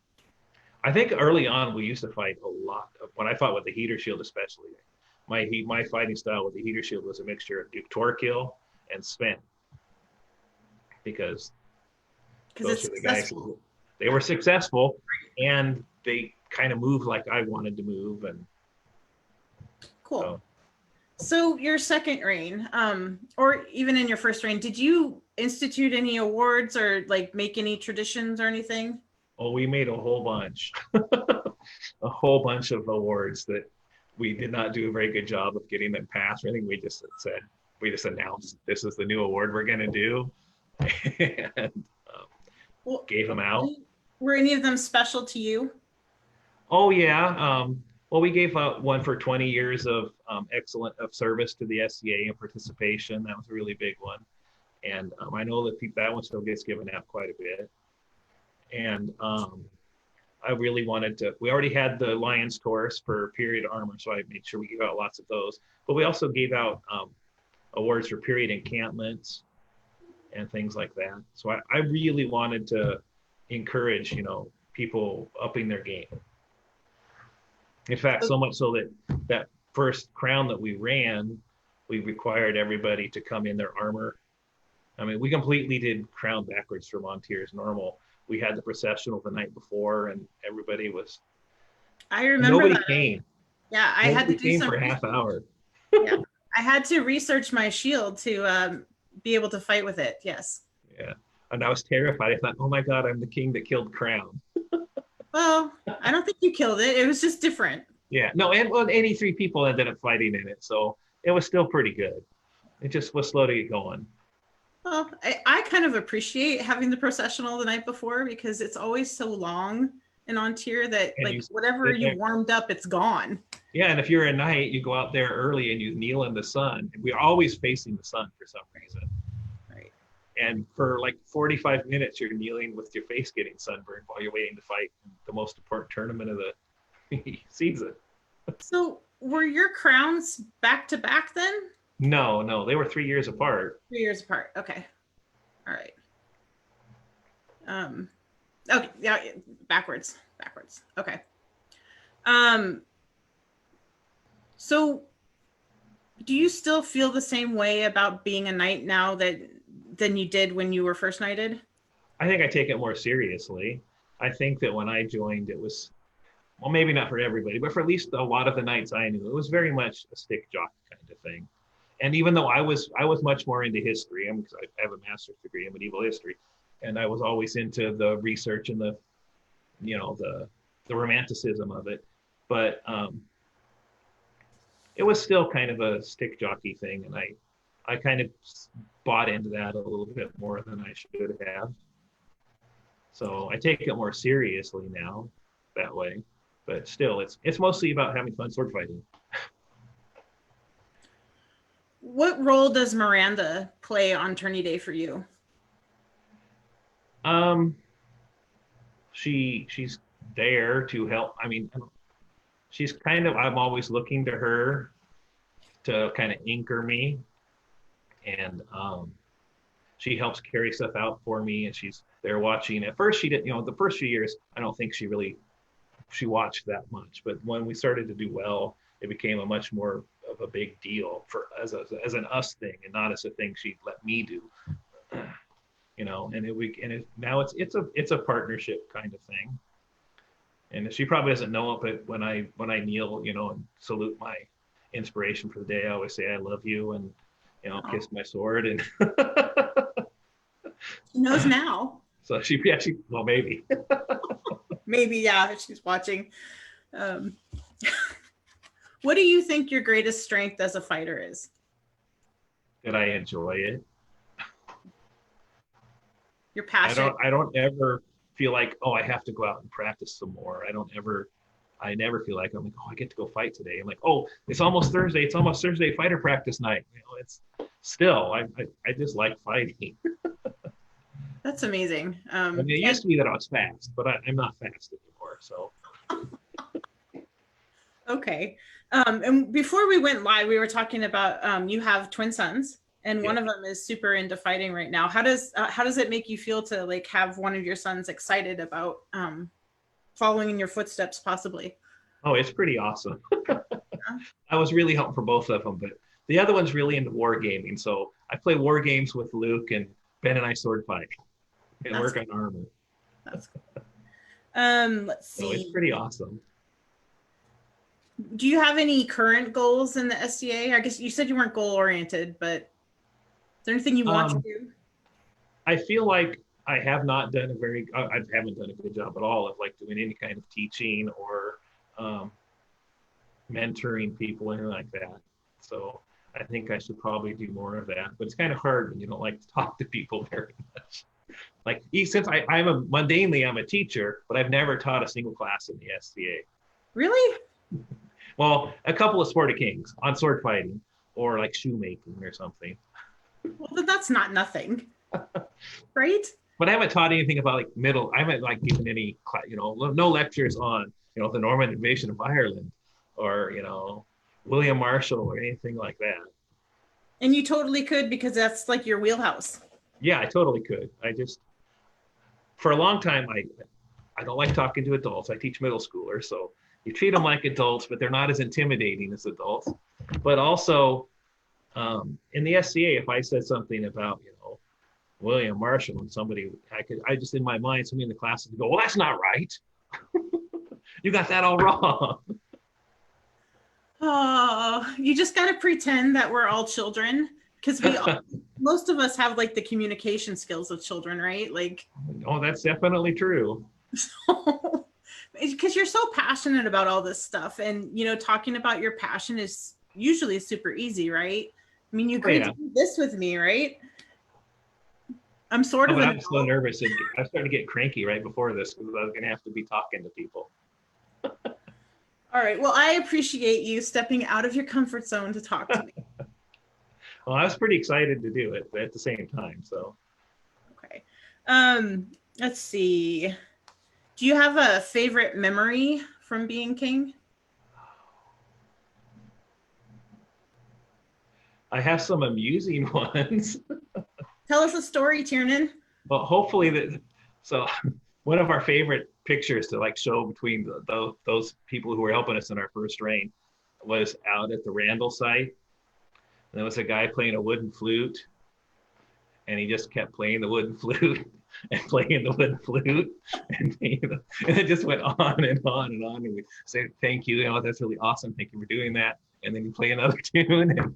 I think early on we used to fight a lot. When I fought with the heater shield especially, my fighting style with the heater shield was a mixture of Duke Torkill and Sven. Because those are the guys who, they were successful and they kind of moved like I wanted to move. And cool. So your second reign, or even in your first reign, did you institute any awards or like make any traditions or anything? Oh, we made a whole bunch, a whole bunch of awards that we did not do a very good job of getting them passed. I think we just announced this is the new award we're going to do. And gave them out. Were any of them special to you? Oh yeah. Well, we gave out one for 20 years of excellent of service to the SCA and participation. That was a really big one. And I know that that one still gets given out quite a bit. And I really wanted to, we already had the Lion's Taurus for period armor, so I made sure we gave out lots of those. But we also gave out awards for period encampments and things like that. So I really wanted to encourage, people upping their game. In fact, so much so that first crown that we ran, we required everybody to come in their armor. I mean, we completely did crown backwards for Montiers normal. We had the processional the night before and everybody was, I remember nobody that. came. Yeah, I had to do some for a half hour. Yeah, I had to research my shield to be able to fight with it. Yes. Yeah, and I was terrified. I thought, oh my God, I'm the king that killed Crown. Well, I don't think you killed it. It was just different. Yeah, no, and 83 people ended up fighting in it, so it was still pretty good. It just was slow to get going. Well, I kind of appreciate having the processional the night before because it's always so long and on tier that and like whatever you warmed up, it's gone. Yeah, and if you're a knight, you go out there early and you kneel in the sun. We're always facing the sun for some reason. Right. And for like 45 minutes, you're kneeling with your face getting sunburned while you're waiting to fight the most important tournament of the season. So were your crowns back to back then? No, they were 3 years apart. 3 years apart. Okay. All right. Okay. Yeah. Backwards. Okay. So do you still feel the same way about being a knight now than you did when you were first knighted? I think I take it more seriously. I think that when I joined, it was, well, maybe not for everybody, but for at least a lot of the knights I knew, it was very much a stick jock kind of thing. And even though I was much more into history, because I have a master's degree in medieval history, and I was always into the research and the romanticism of it, but it was still kind of a stick jockey thing, and I kind of bought into that a little bit more than I should have. So I take it more seriously now that way, but still, it's mostly about having fun sword fighting. What role does Miranda play on Tourney Day for you? She's there to help. I mean, she's kind of, I'm always looking to her to kind of anchor me, and she helps carry stuff out for me, and she's there watching. At first she didn't, the first few years, I don't think she watched that much, but when we started to do well, it became a much more of a big deal for as an us thing and not as a thing she'd let me do, now it's a partnership kind of thing. And she probably doesn't know it, but when I kneel, and salute my inspiration for the day. I always say I love you, and kiss my sword, and She knows now. so she well, maybe. Maybe, yeah, if she's watching. What do you think your greatest strength as a fighter is? That I enjoy it. Your passion. I don't ever feel like, oh, I have to go out and practice some more. I never feel like I'm like, oh, I get to go fight today. I'm like, oh, it's almost Thursday. It's almost Thursday fighter practice night. It's still, I just like fighting. That's amazing. I mean, it used to be that I was fast, but I'm not fast anymore. So. Okay. And before we went live, we were talking about you have twin sons, and one of them is super into fighting right now. How does it make you feel to like have one of your sons excited about following in your footsteps, possibly? Oh, it's pretty awesome. I was really hoping for both of them, but the other one's really into wargaming. So I play war games with Luke, and Ben and I sword fight and work on armor. That's cool. Let's see. So it's pretty awesome. Do you have any current goals in the SCA? I guess you said you weren't goal oriented, but is there anything you want to do? I feel like I have not done I haven't done a good job at all of like doing any kind of teaching or mentoring people, anything like that. So I think I should probably do more of that, but it's kind of hard when you don't like to talk to people very much. Like, since mundanely, I'm a teacher, but I've never taught a single class in the SCA. Really? Well, a couple of Sport of Kings on sword fighting or like shoemaking or something. Well, then that's not nothing, right? But I haven't taught anything about I haven't like given any, no lectures on, the Norman invasion of Ireland or, William Marshall or anything like that. And you totally could, because that's like your wheelhouse. Yeah, I totally could. For a long time, I don't like talking to adults. I teach middle schoolers, so you treat them like adults, but they're not as intimidating as adults. But also, in the SCA, if I said something about, William Marshall and somebody, I just in my mind, somebody in the class would go, well, that's not right. You got that all wrong. Oh, you just got to pretend that we're all children, because most of us have like the communication skills of children, right? Like, oh, that's definitely true. Because you're so passionate about all this stuff, and talking about your passion is usually super easy, right? I mean, you agreed to do this with me, right? I'm sort of. I'm so nervous. I started to get cranky right before this because I was going to have to be talking to people. All right. Well, I appreciate you stepping out of your comfort zone to talk to me. Well, I was pretty excited to do it at the same time. So. Okay. Let's see. Do you have a favorite memory from being king? I have some amusing ones. Tell us a story, Tiernan. Well, hopefully so one of our favorite pictures to like show between those people who were helping us in our first reign was out at the Randall site. And there was a guy playing a wooden flute, and he just kept playing the wooden flute and playing the wooden flute, and it just went on and on and on. And we say, thank you, that's really awesome. Thank you for doing that. And then you play another tune, and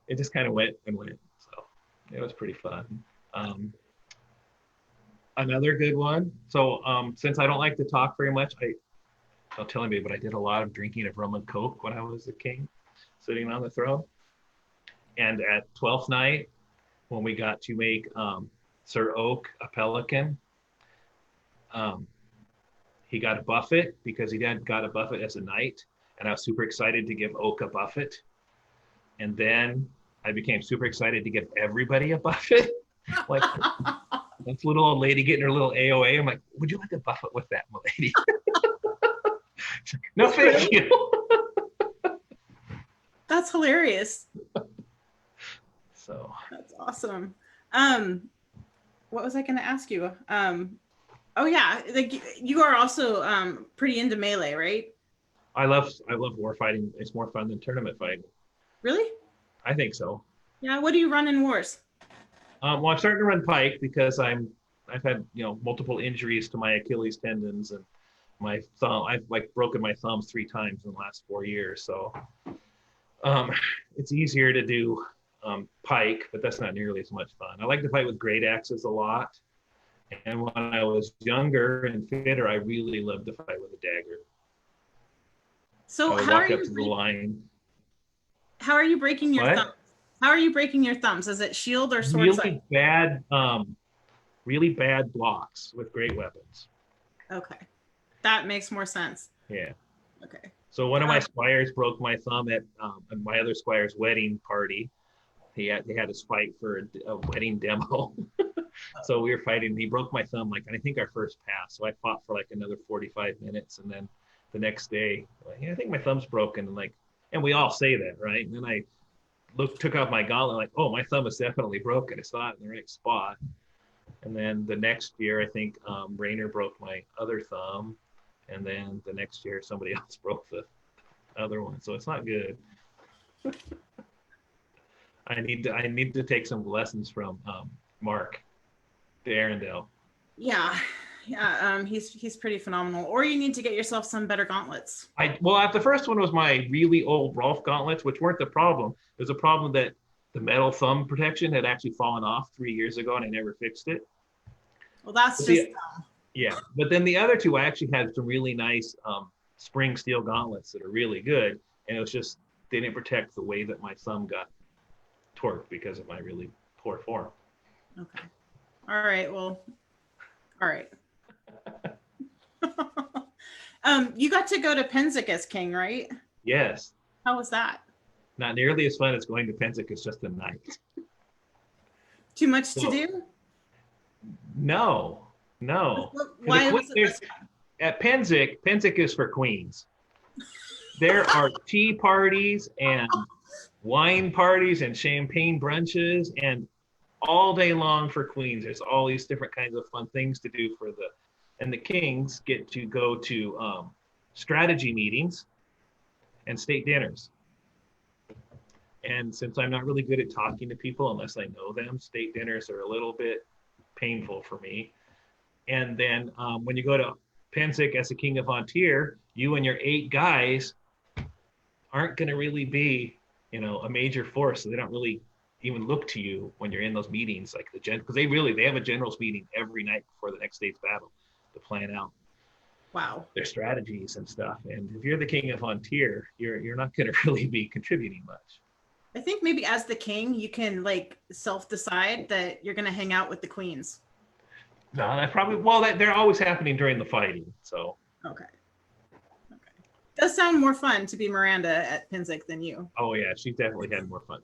it just kind of went and went. So it was pretty fun. Another good one. So since I don't like to talk very much, don't tell anybody, but I did a lot of drinking of rum and coke when I was a king, sitting on the throne. And at 12th night, when we got to make Sir Oak a pelican, he got a buffet because he got a buffet as a knight, and I was super excited to give Oak a buffet. And then I became super excited to give everybody a buffet. Like this little old lady getting her little AOA. I'm like, would you like a buffet with that, lady? No, thank you. That's hilarious. So that's awesome. What was I going to ask you? Oh yeah, like you are also pretty into melee, right? I love war fighting. It's more fun than tournament fighting. Really? I think so. Yeah. What do you run in wars? Well, I'm starting to run pike because I've had multiple injuries to my Achilles tendons and my thumb. I've broken my thumbs 3 times in the last 4 years. So It's easier to do pike, but that's not nearly as much fun. I like to fight with great axes a lot. And when I was younger and fitter, I really loved to fight with a dagger. So I would how walk are up you to the line. how are you breaking your What? thumbs? How are you breaking your thumbs? Is it shield or sword side? Really bad blocks with great weapons. Okay. That makes more sense. Yeah. Okay. So one of my squires broke my thumb at my other squire's wedding party. They had us fight for a wedding demo. So we were fighting. He broke my thumb, like, I think our first pass. So I fought for like another 45 minutes. And then the next day, like, yeah, I think my thumb's broken. And we all say that, right? And then I took off my gauntlet, like, oh, my thumb is definitely broken. It's not in the right spot. And then the next year, I think Rainer broke my other thumb. And then the next year, somebody else broke the other one. So it's not good. I need to take some lessons from Mark the Arundel. Yeah. Yeah. He's pretty phenomenal. Or you need to get yourself some better gauntlets. The first one was my really old Rolf gauntlets, which weren't the problem. There's a problem that the metal thumb protection had actually fallen off 3 years ago, and I never fixed it. Well, that's just dumb. Yeah. But then the other two, I actually had some really nice spring steel gauntlets that are really good, and it was just they didn't protect the way that my thumb got torqued because of my really poor form. Okay. All right. Well, all right. You got to go to Pennsic as king, right? Yes. How was that? Not nearly as fun as going to Pennsic. It's just a night. Too much to do? No. Why was it at Pennsic is for queens. There are tea parties and wine parties and champagne brunches and all day long for queens. There's all these different kinds of fun things to do and the kings get to go to strategy meetings and state dinners. And since I'm not really good at talking to people unless I know them, state dinners are a little bit painful for me. And then when you go to Pennsic as a king of Vontier, you and your 8 guys aren't going to really be, a major force. So they don't really even look to you when you're in those meetings, like because they have a general's meeting every night before the next day's battle to plan out their strategies and stuff. And if you're the king of Vontier, you're not going to really be contributing much. I think maybe as the king, you can self-decide that you're going to hang out with the queens. No, they're always happening during the fighting. So okay. Does sound more fun to be Miranda at Pennsic than you. Oh yeah, she definitely had more fun.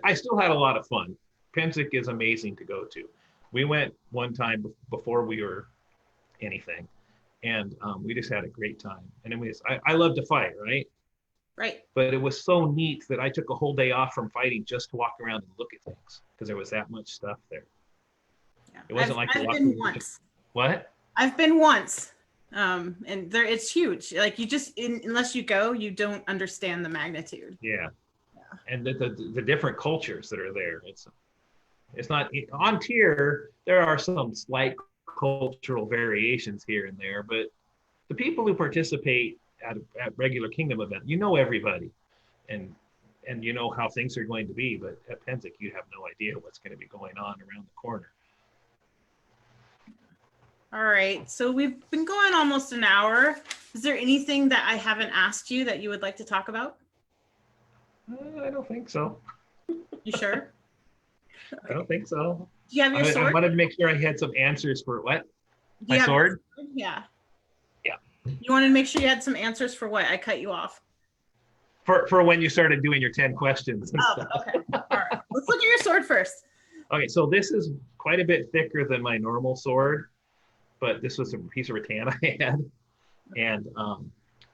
I still had a lot of fun. Pennsic is amazing to go to. We went one time before we were anything, and we just had a great time. And I love to fight, right? Right. But it was so neat that I took a whole day off from fighting just to walk around and look at things because there was that much stuff there. Yeah. It wasn't I've been once. What? I've been once. And it's huge. Like unless you go, you don't understand the magnitude. Yeah. And the different cultures that are there. It's not on tier. There are some slight cultural variations here and there, but the people who participate at regular Kingdom event, everybody, and you know how things are going to be. But at Pennsic, you have no idea what's going to be going on around the corner. All right, so we've been going almost an hour. Is there anything that I haven't asked you that you would like to talk about? I don't think so. You sure? Okay. I don't think so. Do you have your sword? I wanted to make sure I had some answers for what? My sword? Yeah. Yeah. You wanted to make sure you had some answers for what? I cut you off. For when you started doing your 10 questions. And stuff. Okay. All right. Let's look at your sword first. Okay, so this is quite a bit thicker than my normal sword. But this was a piece of rattan I had. And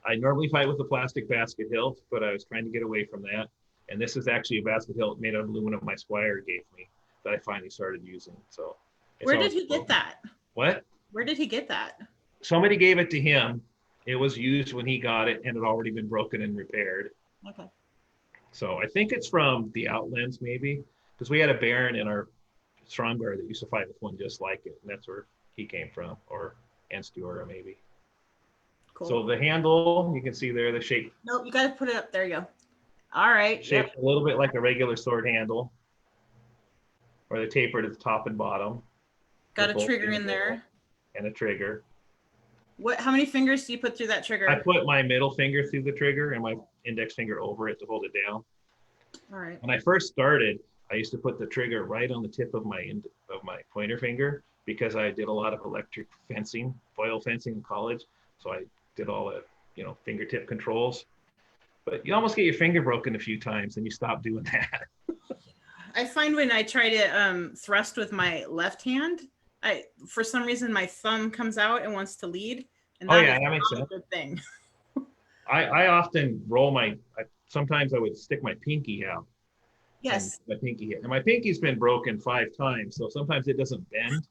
I normally fight with a plastic basket hilt, but I was trying to get away from that. And this is actually a basket hilt made out of aluminum my squire gave me that I finally started using. So where did he get that? What? Where did he get that? Somebody gave it to him. It was used when he got it and had already been broken and repaired. Okay. So I think it's from the Outlands maybe, because we had a baron in our Strongguard that used to fight with one just like it. And that's where he came from, or Anstiora maybe. Cool. So the handle, you can see there the shape. Nope, you got to put it up. There you go. All right. Shaped a little bit like a regular sword handle, or they're tapered at the top and bottom. Got a trigger in there. And a trigger. How many fingers do you put through that trigger? I put my middle finger through the trigger and my index finger over it to hold it down. All right. When I first started, I used to put the trigger right on the tip of my pointer finger because I did a lot of electric fencing, foil fencing in college. So I did all the, fingertip controls. But you almost get your finger broken a few times and you stop doing that. I find when I try to thrust with my left hand, for some reason my thumb comes out and wants to lead. And that makes sense. A good thing. I often roll sometimes I would stick my pinky out. Yes. My pinky hit. And my pinky's been broken 5 times, so sometimes it doesn't bend.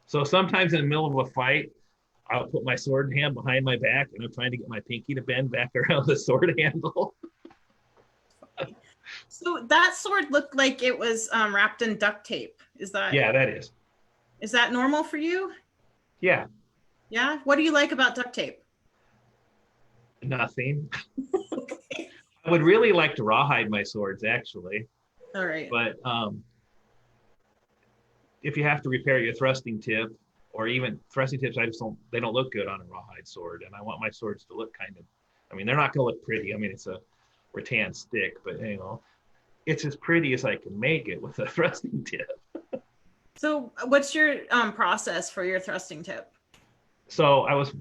So sometimes in the middle of a fight, I'll put my sword hand behind my back and I'm trying to get my pinky to bend back around the sword handle. So that sword looked like it was wrapped in duct tape. Is that? Yeah, that is. Is that normal for you? Yeah. Yeah. What do you like about duct tape? Nothing. Okay. I would really like to rawhide my swords, actually. All right. But if you have to repair your thrusting tip, or even thrusting tips, they don't look good on a rawhide sword. And I want my swords to look they're not going to look pretty. It's a rattan stick, but it's as pretty as I can make it with a thrusting tip. So what's your process for your thrusting tip? So I was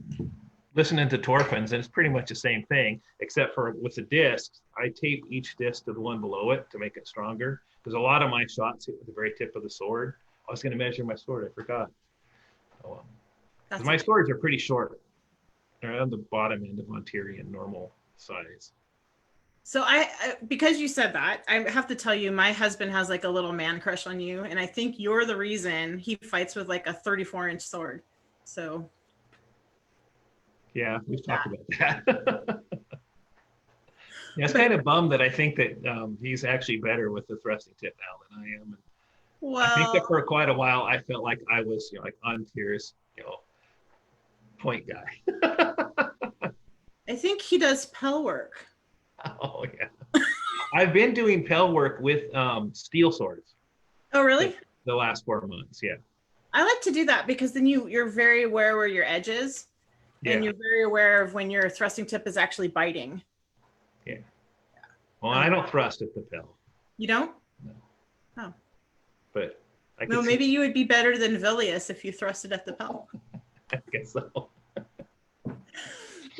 listening to Torfins, and it's pretty much the same thing, except for with the discs, I tape each disc to the one below it to make it stronger. Because a lot of my shots hit with the very tip of the sword. I was going to measure my sword. I forgot. Oh, well. My swords are pretty short. They're on the bottom end of Monterian normal size. So because you said that, I have to tell you, my husband has like a little man crush on you. And I think you're the reason he fights with like a 34-inch sword. So. Yeah, we've talked about that. Yeah, it's kind of bummed that I think that he's actually better with the thrusting tip now than I am. Well, I think that for quite a while, I felt like I was, like Untier's, point guy. I think he does Pell work. Oh yeah, I've been doing Pell work with steel swords. Oh really? The last 4 months, yeah. I like to do that because then you're very aware where your edge is, and you're very aware of when your thrusting tip is actually biting. Yeah. Well, I don't thrust at the Pell. You don't? No. Oh. But maybe you would be better than Vilius if you thrusted at the Pell. I guess so.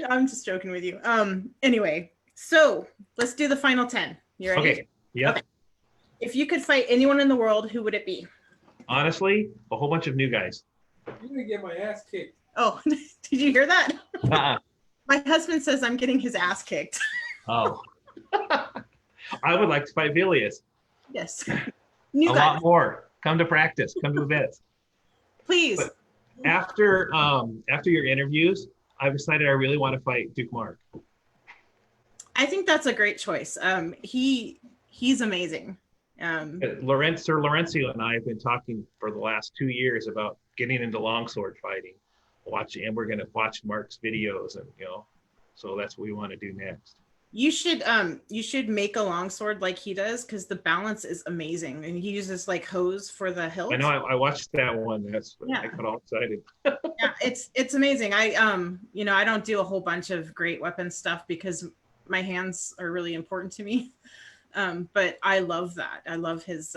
I'm just joking with you. Anyway, so let's do the final 10. You ready? Okay. Yeah. Okay. If you could fight anyone in the world, who would it be? Honestly, a whole bunch of new guys. I'm gonna get my ass kicked. Oh, did you hear that? My husband says I'm getting his ass kicked. Oh. I would like to fight Vilius. Yes. A lot more. Come to practice. Come to events. Please. But after your interviews, I've decided I really want to fight Duke Mark. I think that's a great choice. He's amazing. Sir Laurencio and I have been talking for the last 2 years about getting into longsword fighting, and we're going to watch Mark's videos, and so that's what we want to do next. You should make a longsword like he does, because the balance is amazing, and he uses like hose for the hilt. I know. I watched that one. I got all excited. Yeah, it's amazing. I don't do a whole bunch of great weapon stuff because my hands are really important to me. But I love that. I love his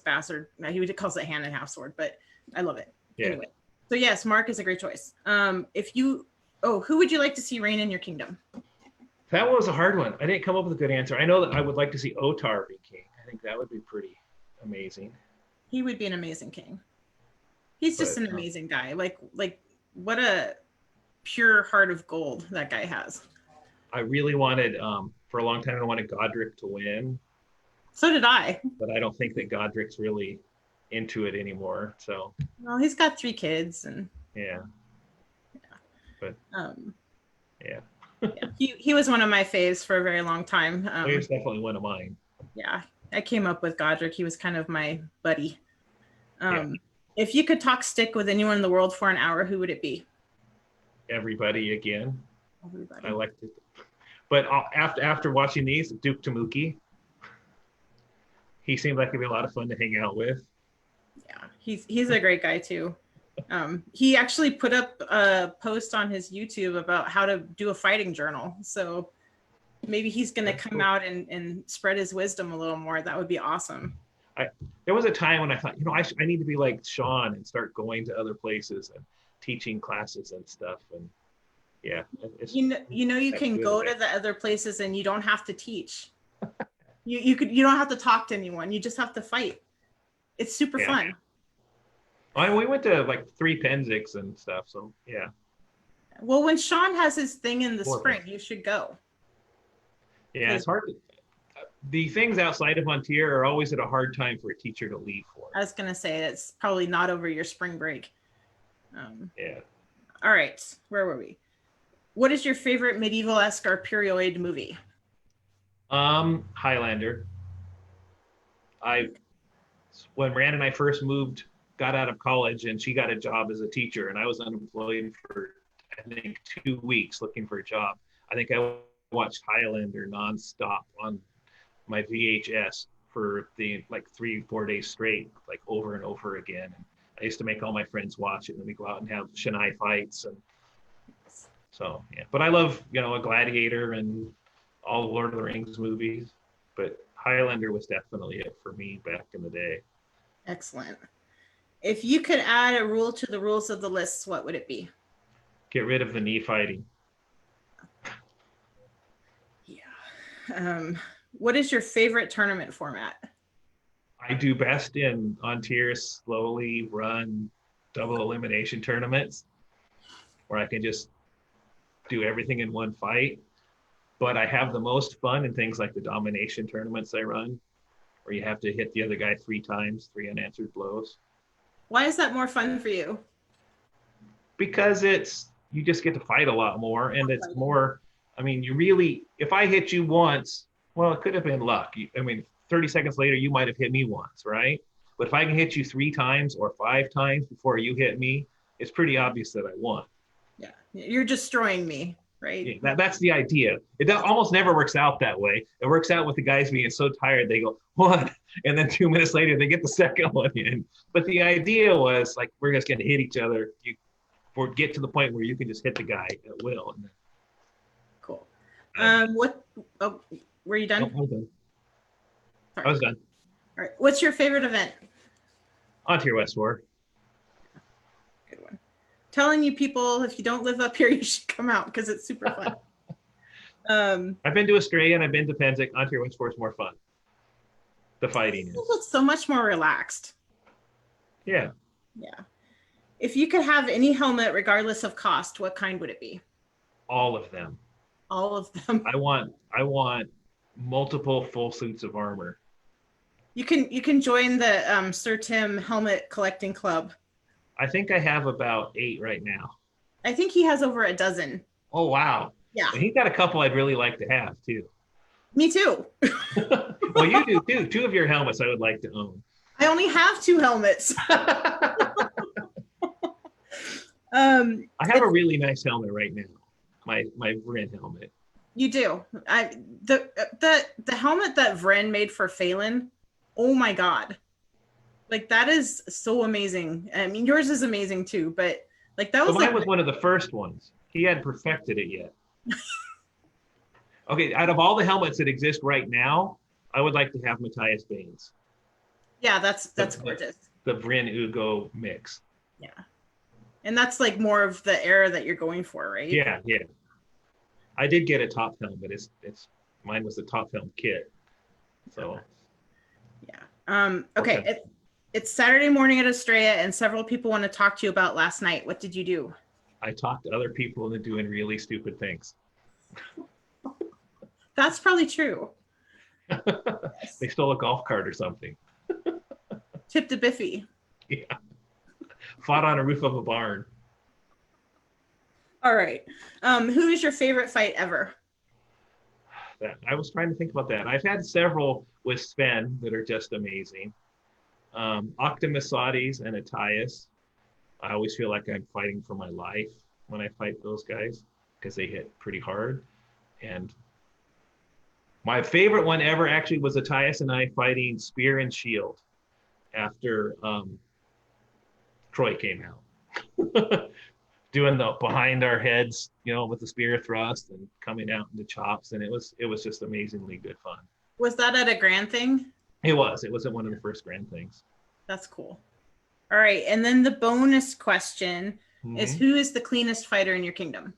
bastard. He calls it hand and half sword, but I love it. Yeah. Anyway, so yes, Mark is a great choice. Who would you like to see reign in your kingdom? That was a hard one. I didn't come up with a good answer. I know that I would like to see Otar be king. I think that would be pretty amazing. He would be an amazing king. He's just an amazing guy. Like what a pure heart of gold that guy has. I really wanted, for a long time, I wanted Godric to win. So did I. But I don't think that Godric's really into it anymore. So. Well, he's got 3 kids and. Yeah. But. Yeah. Yeah, he was one of my faves for a very long time. He was definitely one of mine. Yeah, I came up with Godric. He was kind of my buddy. If you could talk stick with anyone in the world for an hour, who would it be? Everybody again. Everybody. I liked it. But after watching these, Duke Tamuki, he seemed like he'd be a lot of fun to hang out with. Yeah, he's a great guy too. He actually put up a post on his YouTube about how to do a fighting journal. So maybe he's going to come out and spread his wisdom a little more. That would be awesome. There was a time when I thought, I need to be like Sean and start going to other places and teaching classes and stuff. And yeah, you can go to the other places and you don't have to teach. You don't have to talk to anyone. You just have to fight. It's super fun. We went to like 3 Penzics and stuff. So yeah. Well, when Sean has his thing in the spring, you should go. Yeah, it's hard. The things outside of Ontier are always at a hard time for a teacher to leave for. I was going to say it's probably not over your spring break. Yeah. All right. Where were we? What is your favorite medieval-esque or period movie? Highlander. When Miranda and I first got out of college, and she got a job as a teacher, and I was unemployed for, I think, 2 weeks looking for a job. I think I watched Highlander nonstop on my VHS for the 3-4 days straight, like over and over again. And I used to make all my friends watch it, and we go out and have Shania fights, and so yeah. But I love a Gladiator and all the Lord of the Rings movies, but Highlander was definitely it for me back in the day. Excellent. If you could add a rule to the rules of the lists, what would it be? Get rid of the knee fighting. Yeah. What is your favorite tournament format? I do best in Ontier slowly run double elimination tournaments where I can just do everything in one fight. But I have the most fun in things like the domination tournaments I run, where you have to hit the other guy 3 times, 3 unanswered blows. Why is that more fun for you? Because you just get to fight a lot more, and it's more, if I hit you once, well, it could have been luck. 30 seconds later, you might have hit me once, right? But if I can hit you 3 times or 5 times before you hit me, it's pretty obvious that I won. Yeah, you're destroying me, right? Yeah, that's the idea. It almost never works out that way. It works out with the guys being so tired, they go, what? And then 2 minutes later, they get the second one in. But the idea was we're just going to hit each other. Or get to the point where you can just hit the guy at will. Cool. Were you done? No, I'm done. I was done. All right. What's your favorite event? Ontier West 4. Good one. Telling you people, if you don't live up here, you should come out because it's super fun. I've been to Australia and I've been to Penzic. Ontier West 4 is more fun. The fighting is. It's so much more relaxed. Yeah. Yeah. If you could have any helmet, regardless of cost, what kind would it be? All of them. All of them. I want multiple full suits of armor. You can join the Sir Tim helmet collecting club. I think I have about 8 right now. I think he has over a dozen. Oh wow. Yeah. And he's got a couple I'd really like to have too. Me too. Well, you do too. 2 of your helmets I would like to own. I only have 2 helmets. I have a really nice helmet right now. My Vren helmet. You do. The helmet that Vren made for Phelan, oh my god. That is so amazing. Yours is amazing too, but that was mine was one of the first ones. He hadn't perfected it yet. Okay, out of all the helmets that exist right now, I would like to have Matthias Baines. Yeah, that's gorgeous. The Vren Ugo mix. Yeah. And that's more of the era that you're going for, right? Yeah. I did get a top helm, but it's mine was the top helm kit. So yeah. Okay. It's Saturday morning at Estrella, and several people want to talk to you about last night. What did you do? I talked to other people into doing really stupid things. That's probably true. Yes. They stole a golf cart or something. Tipped a biffy. Yeah. Fought on a roof of a barn. All right. Who is your favorite fight ever? I was trying to think about that. I've had several with Sven that are just amazing. Octamasades and Attias. I always feel like I'm fighting for my life when I fight those guys because they hit pretty hard. And My favorite one ever actually was Matthias and I fighting Spear and Shield after Troy came out. Doing the behind our heads, with the spear thrust and coming out into chops, and it was just amazingly good fun. Was that at a grand thing? It was at one of the first grand things. That's cool. All right, and then the bonus question is, Mm-hmm. who is the cleanest fighter in your kingdom?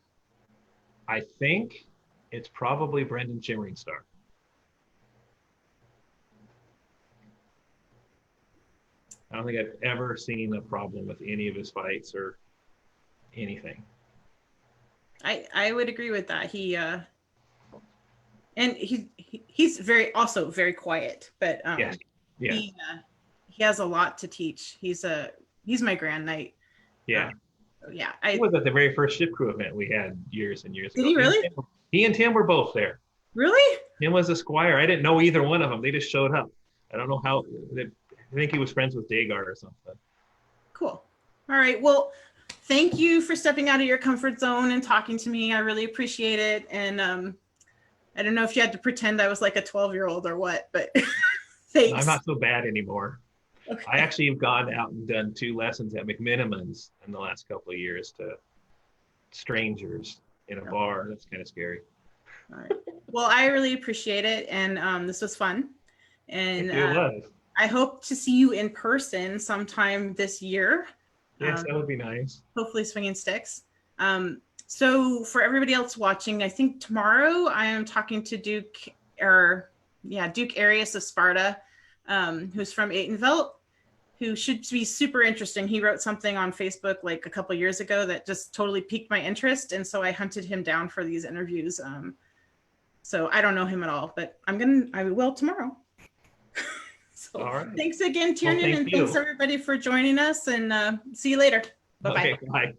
I think it's probably Brendan Shimmering Star. I don't think I've ever seen a problem with any of his fights or anything. I would agree with that. He's very quiet, but Yes. Yeah. he has a lot to teach. He's my Grand Knight. Yeah. Yeah. He was at the very first ship crew event we had years and years ago. Did he really? He and Tim were both there. Really? Tim was a squire. I didn't know either one of them. They just showed up. I don't know how. I think he was friends with Dagar or something. Cool. All right. Well, thank you for stepping out of your comfort zone and talking to me. I really appreciate it. And I don't know if you had to pretend I was like a 12-year-old or what, but thanks. I'm not so bad anymore. Okay. I actually have gone out and done 2 lessons at McMiniman's in the last couple of years to strangers in a bar. That's kind of scary. All right. Well, I really appreciate it. And this was fun. And It was. I hope to see you in person sometime this year. Yes, that would be nice. Hopefully swinging sticks. So for everybody else watching, I think tomorrow I am talking to Duke Arius of Sparta, who's from Atenvelt, who should be super interesting. He wrote something on Facebook like a couple years ago that just totally piqued my interest. And so I hunted him down for these interviews. So I don't know him at all, but I will tomorrow. So All right. thanks again, Tiernan, Well, and thanks everybody for joining us, and see you later. Bye-bye. Okay, bye.